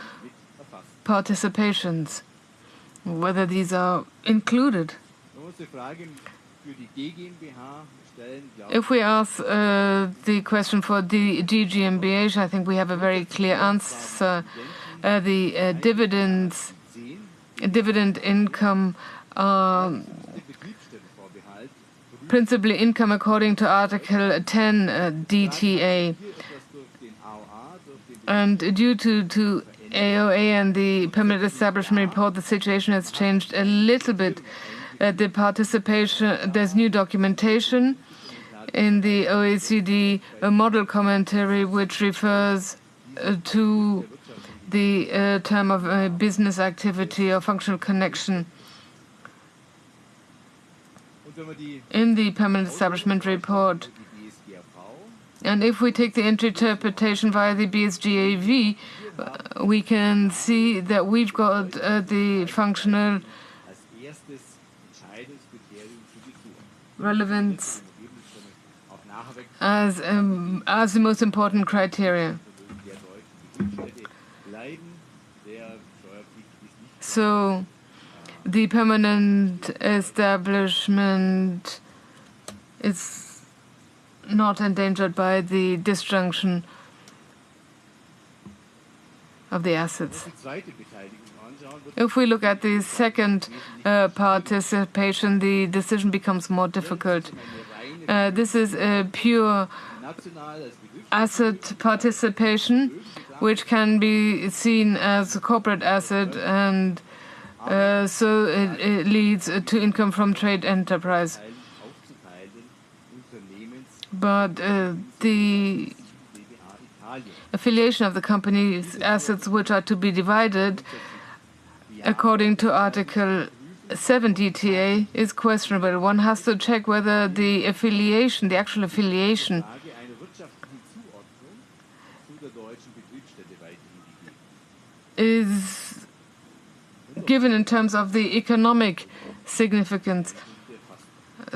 participations, whether these are included. If we ask the question for the GmbH, I think we have a very clear answer. The dividend income principally income according to Article 10 DTA. And due to AOA and the permanent establishment report, the situation has changed a little bit. The participation, there's new documentation in the OECD model commentary, which refers to the term of business activity or functional connection. In the permanent establishment report. And if we take the interpretation via the BSGAV, we can see that we've got the functional relevance as the most important criteria. So the permanent establishment is not endangered by the disjunction of the assets. If we look at the second participation, the decision becomes more difficult. This is a pure asset participation, which can be seen as a corporate asset, and so it leads to income from trade enterprise. But the affiliation of the company's assets, which are to be divided according to Article 7 DTA, is questionable. One has to check whether the affiliation, the actual affiliation, is given in terms of the economic significance.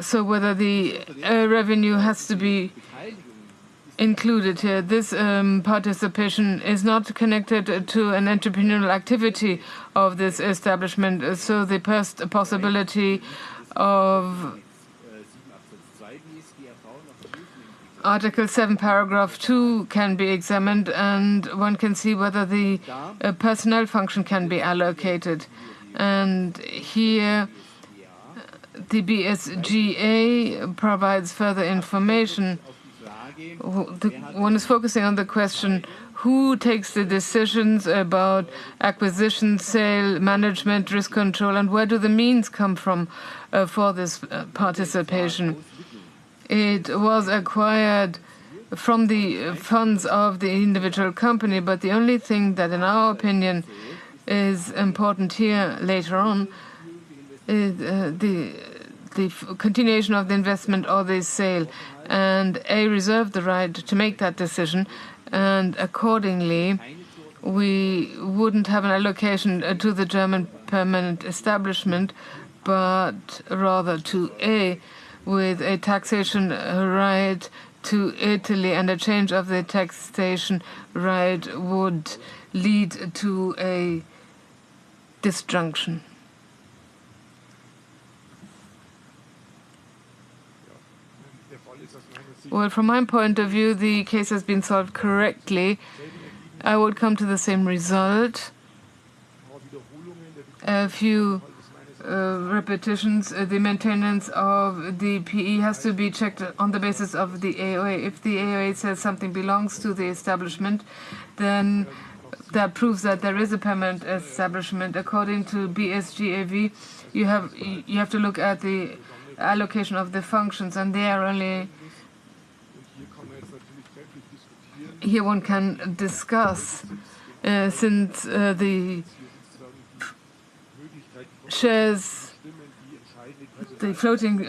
So whether the revenue has to be included here. This participation is not connected to an entrepreneurial activity of this establishment. So the possibility of Article 7, paragraph 2 can be examined, and one can see whether the personnel function can be allocated. And here the BSGA provides further information. One is focusing on the question, who takes the decisions about acquisition, sale, management, risk control, and where do the means come from for this participation? It was acquired from the funds of the individual company, but the only thing that, in our opinion, is important here later on is the the continuation of the investment or the sale. And A reserved the right to make that decision, and accordingly, we wouldn't have an allocation to the German permanent establishment, but rather to A, with a taxation right to Italy, and a change of the taxation right would lead to a disjunction. Well, from my point of view, the case has been solved correctly. I would come to the same result. A few repetitions. The maintenance of the PE has to be checked on the basis of the AOA. If the AOA says something belongs to the establishment, then that proves that there is a permanent establishment. According to BSGAV, you have to look at the allocation of the functions, and they are only. Here one can discuss, since the shares, the floating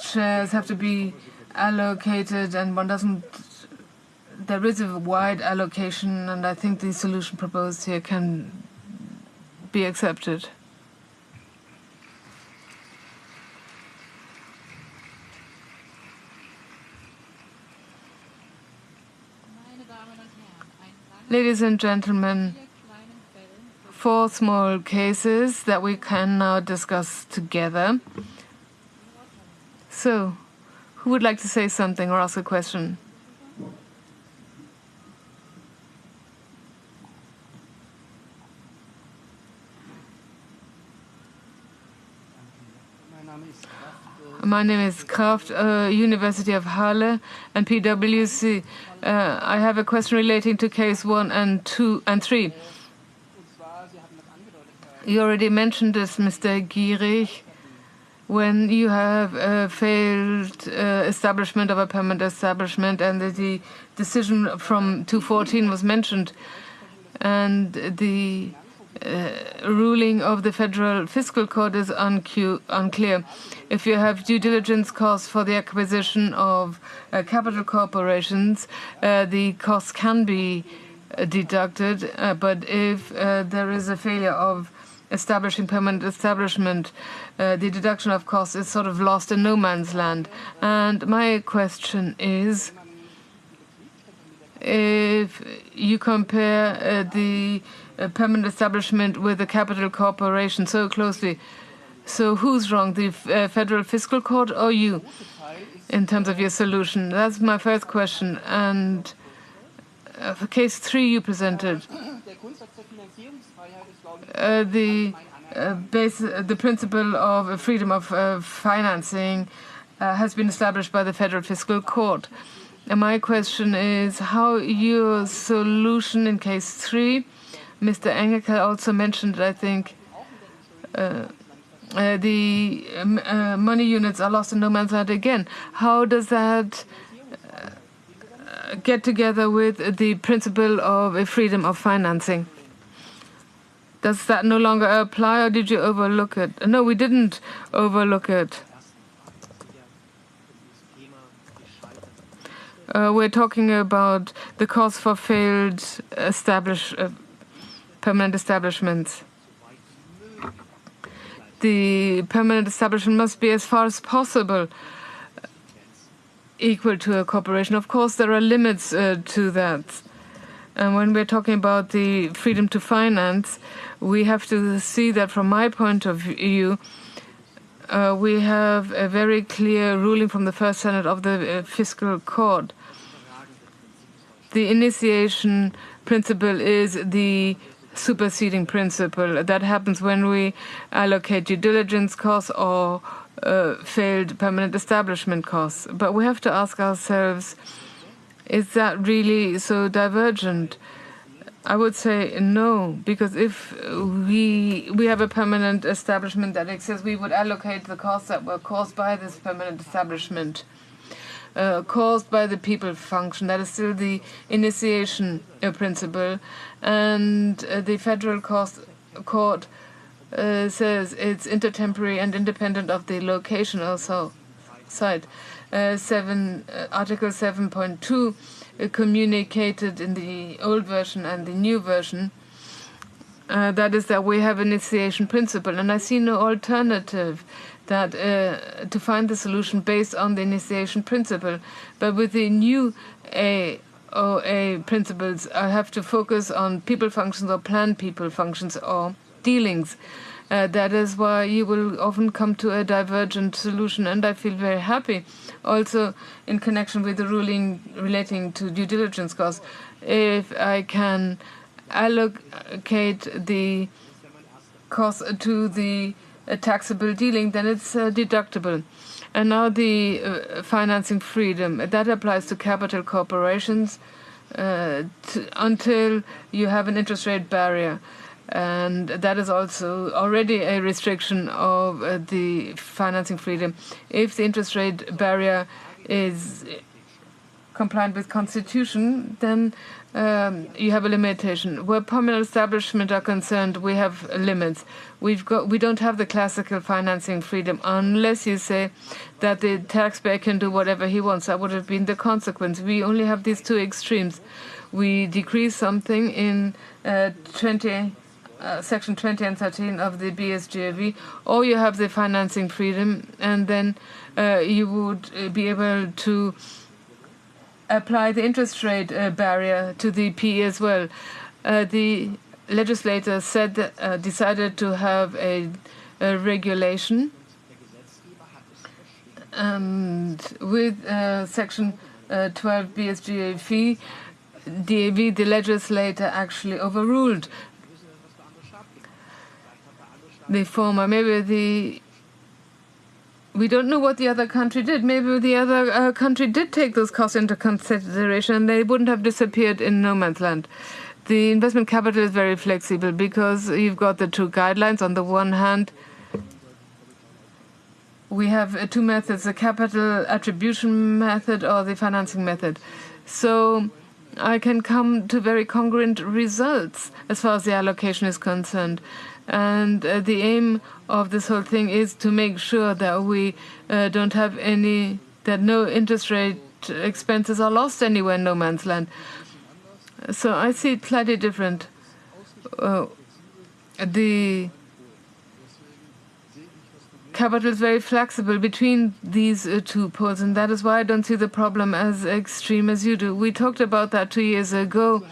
shares have to be allocated, and one doesn't. There is a wide allocation, and I think the solution proposed here can be accepted. Ladies and gentlemen, 4 small cases that we can now discuss together. So, who would like to say something or ask a question? My name is Kraft, University of Halle and PwC. I have a question relating to case 1 and 2 and 3. You already mentioned this, Mr. Girlich, when you have a failed establishment of a permanent establishment, and the decision from 2014 was mentioned, and the ruling of the Federal Fiscal Court is unclear. If you have due diligence costs for the acquisition of capital corporations, the costs can be deducted, but if there is a failure of establishing permanent establishment, the deduction of costs is sort of lost in no man's land. And my question is, if you compare the permanent establishment with the capital corporation so closely, so who's wrong, the Federal Fiscal Court or you, in terms of your solution? That's my first question. And for case 3 you presented, the principle of freedom of financing has been established by the Federal Fiscal Court. And my question is how your solution in case 3, Mr. Engelke also mentioned, I think, the money units are lost in no man's land again. How does that get together with the principle of a freedom of financing? Does that no longer apply, or did you overlook it? No, we didn't overlook it. We're talking about the cost for failed permanent establishments. The permanent establishment must be, as far as possible, equal to a corporation. Of course, there are limits to that. And when we're talking about the freedom to finance, we have to see that from my point of view, we have a very clear ruling from the First Senate of the Fiscal Court. The initiation principle is the superseding principle. That happens when we allocate due diligence costs or failed permanent establishment costs. But we have to ask ourselves, is that really so divergent? I would say no, because if we have a permanent establishment that exists, we would allocate the costs that were caused by this permanent establishment, caused by the people function. That is still the initiation principle. And the Federal Court says it's intertemporary and independent of the location also site. Article 7.2 communicated in the old version and the new version. That is that we have initiation principle, and I see no alternative that to find the solution based on the initiation principle. But with the new AOA principles, I have to focus on people functions or planned people functions or dealings. That is why you will often come to a divergent solution, and I feel very happy also in connection with the ruling relating to due diligence costs. If I can allocate the cost to the taxable dealing, then it's deductible. And now the financing freedom, that applies to capital corporations until you have an interest rate barrier. And that is also already a restriction of the financing freedom. If the interest rate barrier is compliant with Constitution, then you have a limitation. Where permanent establishment are concerned, we have limits. We don't have the classical financing freedom unless you say that the taxpayer can do whatever he wants. That would have been the consequence. We only have these two extremes. We decrease something in Section 20 and 13 of the BSGAV, or you have the financing freedom, and then you would be able to apply the interest rate barrier to the PE as well. The legislator decided to have a regulation, and with Section 12 BSGAV, the legislator actually overruled the former. We don't know what the other country did. Maybe the other country did take those costs into consideration, and they wouldn't have disappeared in no man's land. The investment capital is very flexible because you've got the two guidelines. On the one hand, we have two methods, the capital attribution method or the financing method. So I can come to very congruent results as far as the allocation is concerned. And the aim of this whole thing is to make sure that we don't have that no interest rate expenses are lost anywhere in no man's land. So I see it slightly different. The capital is very flexible between these two poles, and that is why I don't see the problem as extreme as you do. We talked about that 2 years ago,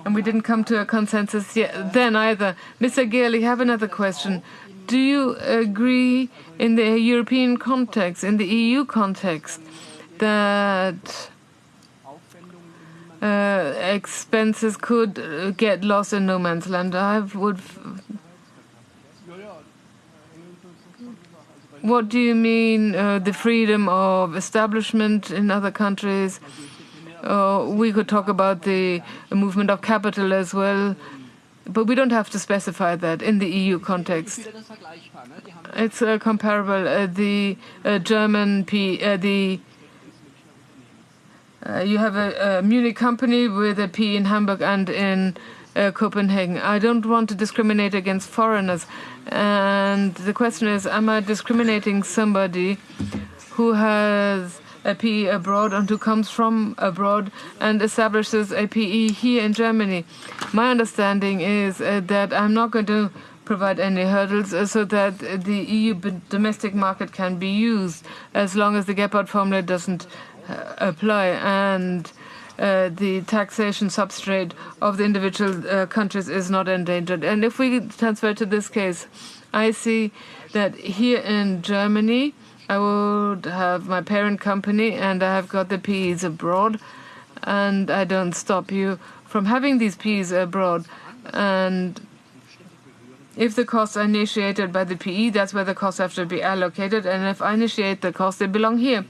and we didn't come to a consensus yet then either. Mr. Girlich, I have another question. Do you agree in the European context, in the EU context, that expenses could get lost in no man's land? What do you mean, the freedom of establishment in other countries? We could talk about the movement of capital as well, but we don't have to specify that in the EU context. It's comparable. The German you have a Munich company with a P in Hamburg and in Copenhagen. I don't want to discriminate against foreigners. And the question is, am I discriminating somebody who has a PE abroad and who comes from abroad and establishes a PE here in Germany? My understanding is that I'm not going to provide any hurdles so that the EU domestic market can be used as long as the Gephardt formula doesn't apply and the taxation substrate of the individual countries is not endangered. And if we transfer to this case, I see that here in Germany, I would have my parent company and I have got the PEs abroad, and I don't stop you from having these PEs abroad. And if the costs are initiated by the PE, that's where the costs have to be allocated. And if I initiate the costs, they belong here.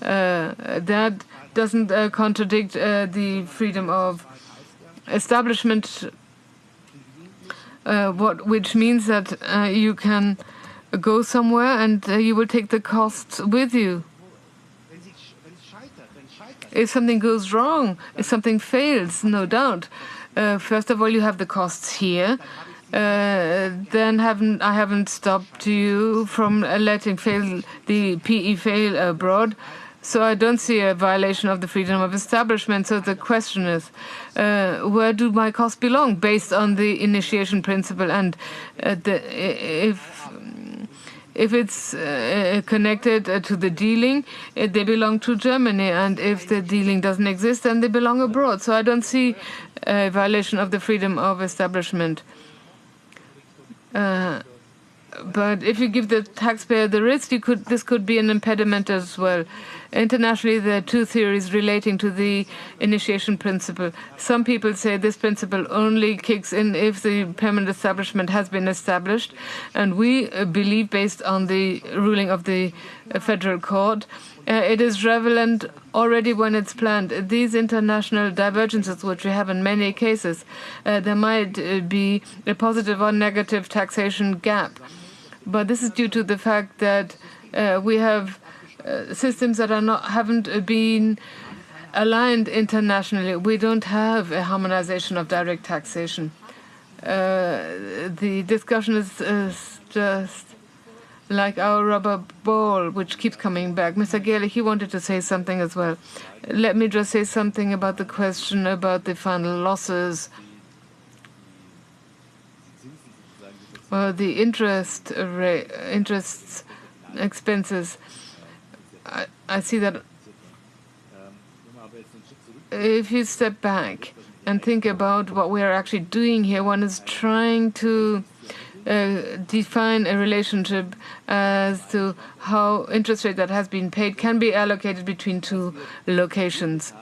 That doesn't contradict the freedom of establishment, which means that you can go somewhere and you will take the costs with you. If something goes wrong, if something fails, no doubt. First of all, you have the costs here. then I haven't stopped you from letting the PE fail abroad. So I don't see a violation of the freedom of establishment. So the question is, where do my costs belong based on the initiation principle? And if it's connected to the dealing, they belong to Germany. And if the dealing doesn't exist, then they belong abroad. So I don't see a violation of the freedom of establishment. But if you give the taxpayer the risk, this could be an impediment as well. Internationally, there are two theories relating to the initiation principle. Some people say this principle only kicks in if the permanent establishment has been established. And we believe, based on the ruling of the Federal Court, it is relevant already when it's planned. These international divergences, which we have in many cases, there might be a positive or negative taxation gap. But this is due to the fact that we have systems that haven't been aligned internationally. We don't have a harmonization of direct taxation. The discussion is just like our rubber ball, which keeps coming back. Mr. Gerlich, he wanted to say something as well. Let me just say something about the question about the final losses. The interest expenses. I see that if you step back and think about what we are actually doing here, one is trying to define a relationship as to how interest rate that has been paid can be allocated between two locations.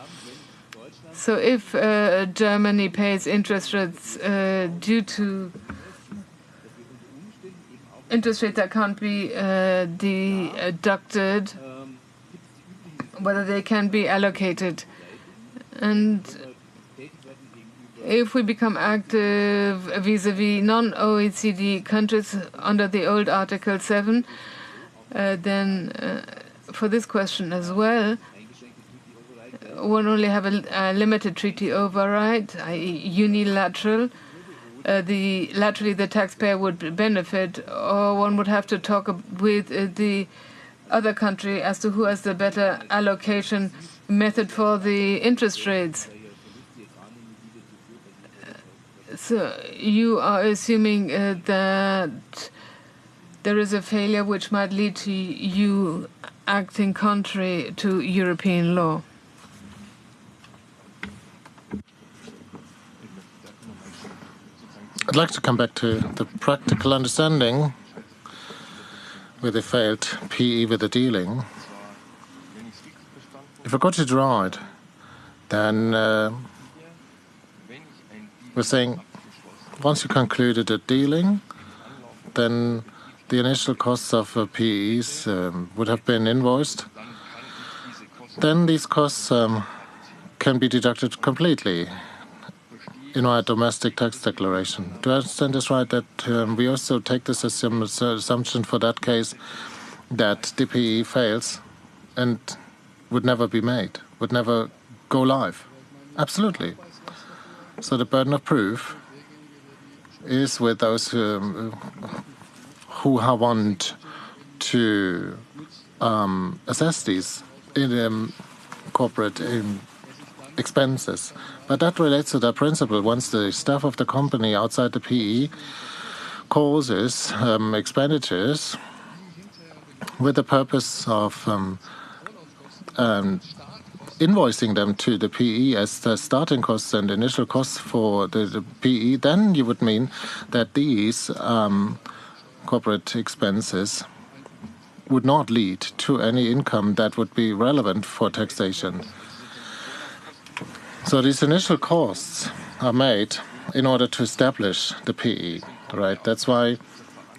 So if Germany pays interest rates due to interest rates that can't be deducted, whether they can be allocated. And if we become active vis-à-vis non-OECD countries under the old Article 7, then for this question as well, one only have a limited treaty override, i.e. unilateral. Laterally the taxpayer would benefit, or one would have to talk with the other country as to who has the better allocation method for the interest rates. So you are assuming that there is a failure which might lead to you acting contrary to European law. I'd like to come back to the practical understanding with the failed PE with the dealing. If I got it right, then we're saying once you concluded a dealing, then the initial costs of PEs would have been invoiced. Then these costs can be deducted completely in our domestic tax declaration. Do I understand this right, that we also take this as some assumption for that case that the PE fails and would never be made, would never go live? Absolutely. So the burden of proof is with those who want to assess these corporate expenses. But that relates to that principle. Once the staff of the company outside the PE causes expenditures with the purpose of invoicing them to the PE as the starting costs and initial costs for the PE, then you would mean that these corporate expenses would not lead to any income that would be relevant for taxation. So these initial costs are made in order to establish the PE, right? That's why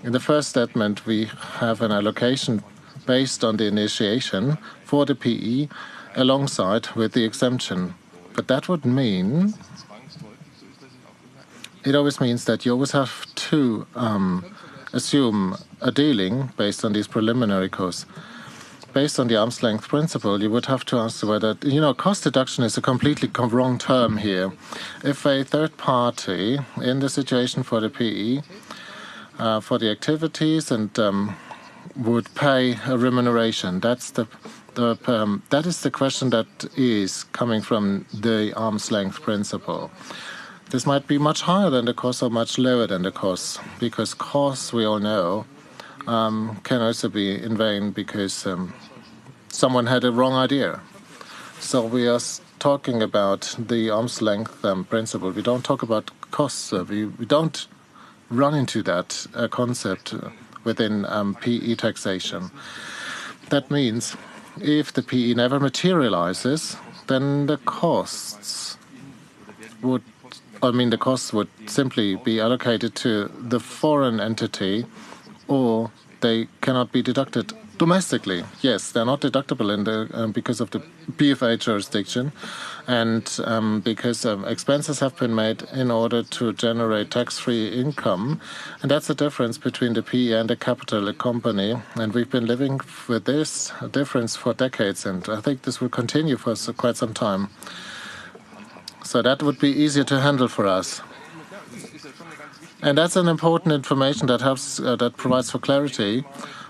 in the first statement we have an allocation based on the initiation for the PE alongside with the exemption. But that would mean, it always means that you always have to assume a dealing based on these preliminary costs. based on the arm's length principle, you would have to answer whether, cost deduction is a completely wrong term here. If a third party in the situation for the PE, for the activities and would pay a remuneration, that is the question that is coming from the arm's length principle. This might be much higher than the cost or much lower than the cost, because costs, we all know, can also be in vain because someone had a wrong idea. So we are talking about the arm's length principle. We don't talk about costs. We don't run into that concept within PE taxation. That means if the PE never materializes, then the costs would simply be allocated to the foreign entity, or they cannot be deducted domestically. Yes, they're not deductible in the because of the BFA jurisdiction, and because expenses have been made in order to generate tax-free income, and that's the difference between the PE and the capital company. And we've been living with this difference for decades, and I think this will continue for quite some time. So that would be easier to handle for us. And that's an important information that helps, that provides for clarity,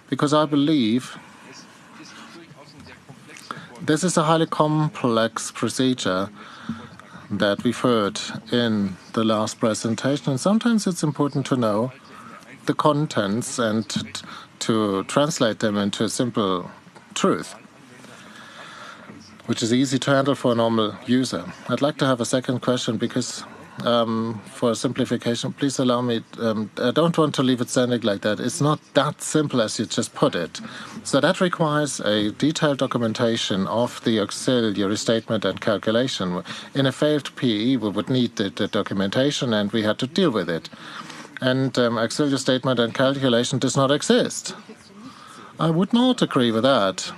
because I believe this is a highly complex procedure that we've heard in the last presentation. And sometimes it's important to know the contents and to translate them into a simple truth, which is easy to handle for a normal user. I'd like to have a second question because for simplification, please allow me, I don't want to leave it standing like that. It's not that simple as you just put it. So that requires a detailed documentation of the auxiliary statement and calculation. In a failed PE, we would need the documentation, and we had to deal with it. And auxiliary statement and calculation does not exist. I would not agree with that.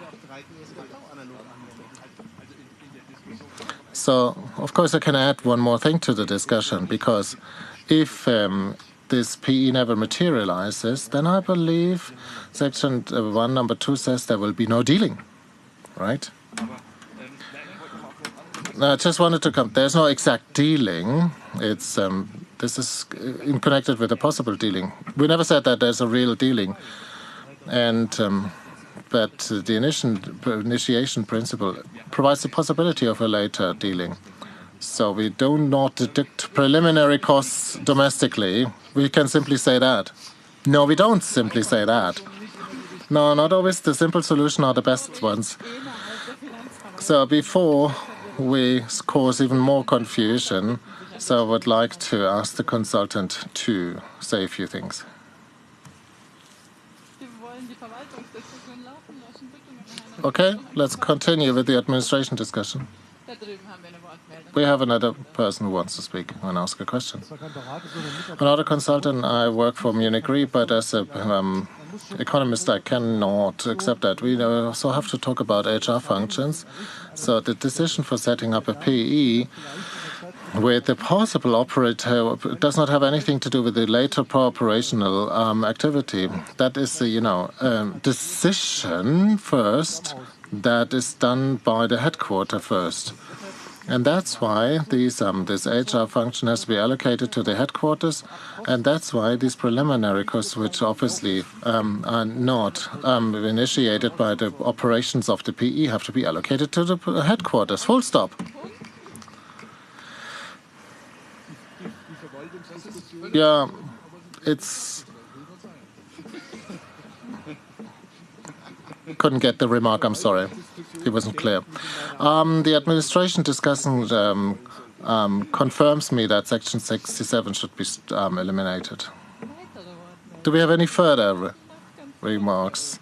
So, of course, I can add one more thing to the discussion, because if this PE never materializes, then I believe Section 1, number 2 says there will be no dealing, right? Now, I just wanted to come. There's no exact dealing. It's this is connected with a possible dealing. We never said that there's a real dealing, and but the initiation principle provides the possibility of a later dealing. So we do not deduct preliminary costs domestically. We can simply say that. No, we don't simply say that. No, not always. The simple solution are the best ones. So before we cause even more confusion, so I would like to ask the consultant to say a few things. Okay, let's continue with the administration discussion. We have another person who wants to speak and ask a question. Another consultant, I work for Munich Re, but as an economist, I cannot accept that. We also have to talk about HR functions. So the decision for setting up a PE with the possible operator does not have anything to do with the later operational activity. That is, decision first that is done by the headquarter first. And that's why this HR function has to be allocated to the headquarters, and that's why these preliminary costs, which obviously are not initiated by the operations of the PE, have to be allocated to the headquarters. Full stop. Yeah, it's... Couldn't get the remark, I'm sorry. It wasn't clear. The administration discussion confirms me that Section 67 should be eliminated. Do we have any further remarks?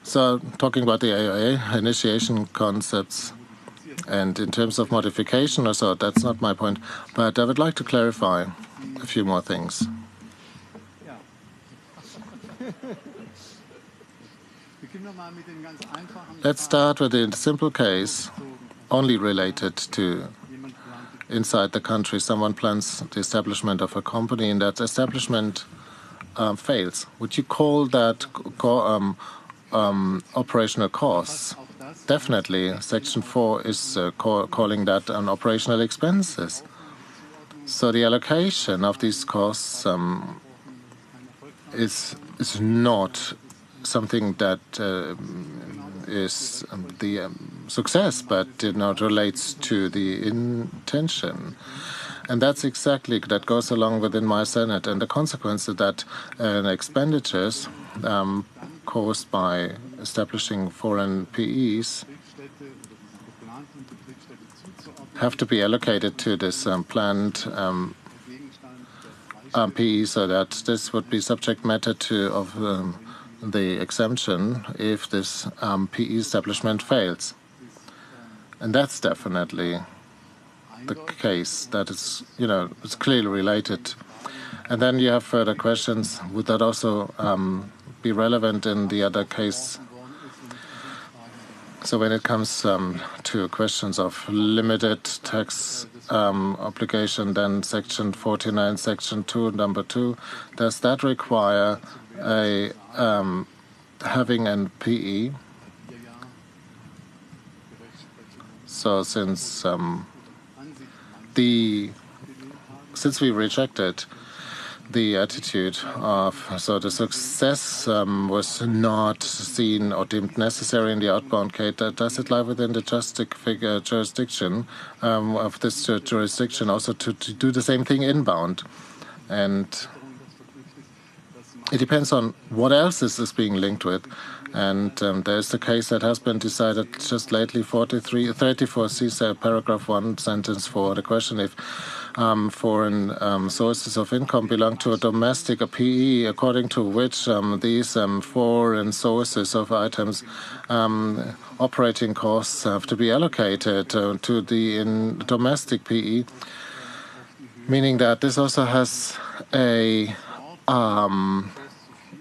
So, talking about the AOA, initiation concepts, and in terms of modification or so, that's not my point. But I would like to clarify a few more things. Let's start with the simple case, only related to inside the country. Someone plans the establishment of a company, and that establishment fails. Would you call that operational costs? Definitely. Section 4 is calling that an operational expenses. So the allocation of these costs is not something that is the success, but relates to the intention. And that's exactly, that goes along within my Senate. And the consequence is that expenditures caused by establishing foreign PEs have to be allocated to this planned PE, so that this would be subject matter of the exemption if this PE establishment fails. And that's definitely the case. That is, it's clearly related. And then you have further questions. Would that also be relevant in the other case? So when it comes to questions of limited tax obligation, then Section 49, Section 2, number 2, does that require a having an PE? So since we rejected the attitude of, so the success was not seen or deemed necessary in the outbound case, does it lie within the jurisdiction of this jurisdiction also to do the same thing inbound? And it depends on what else is being linked with. And there's the case that has been decided just lately, 34C, paragraph 1, sentence 4. The question if foreign sources of income belong to a domestic PE, according to which these foreign sources of items operating costs have to be allocated to the domestic PE, meaning that this also has a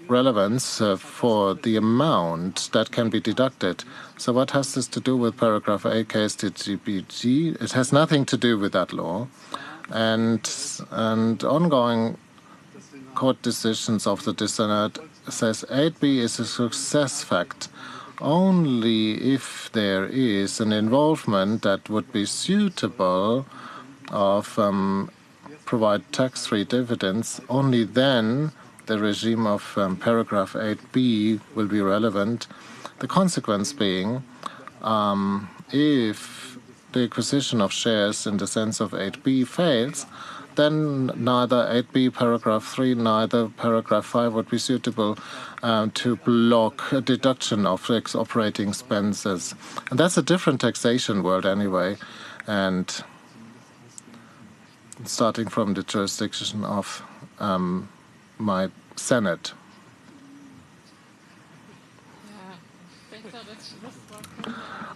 relevance for the amount that can be deducted. So what has this to do with paragraph 8 KSTGBG? It has nothing to do with that law. And ongoing court decisions of the Senate says 8b is a success fact only if there is an involvement that would be suitable of provide tax-free dividends. Only then the regime of paragraph 8b will be relevant. The consequence being, if the acquisition of shares in the sense of 8b fails, then neither 8b paragraph 3, neither paragraph 5 would be suitable to block a deduction of operating expenses. And that's a different taxation world anyway. And starting from the jurisdiction of my Senate.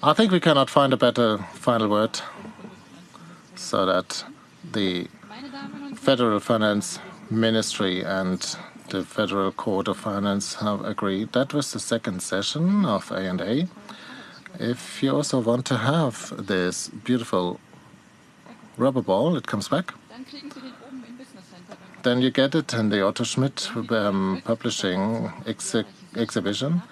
I think we cannot find a better final word, so that the Federal Finance Ministry and the Federal Court of Finance have agreed. That was the second session of A&A. If you also want to have this beautiful rubber ball, it comes back. Then you get it in the Otto Schmidt publishing exhibition.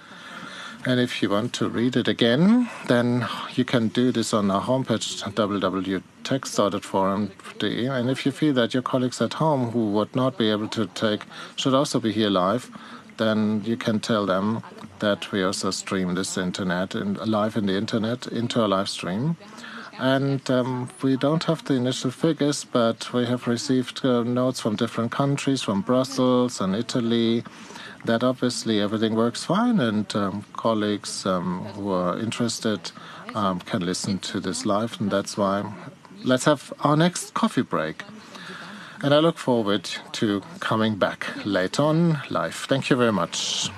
And if you want to read it again, then you can do this on our homepage, www.textauditforum.de. And if you feel that your colleagues at home who would not be able to should also be here live, then you can tell them that we also stream this live in the internet into a live stream. And we don't have the initial figures, but we have received notes from different countries, from Brussels and Italy, that obviously everything works fine, and colleagues who are interested can listen to this live. And that's why let's have our next coffee break. And I look forward to coming back later on live. Thank you very much.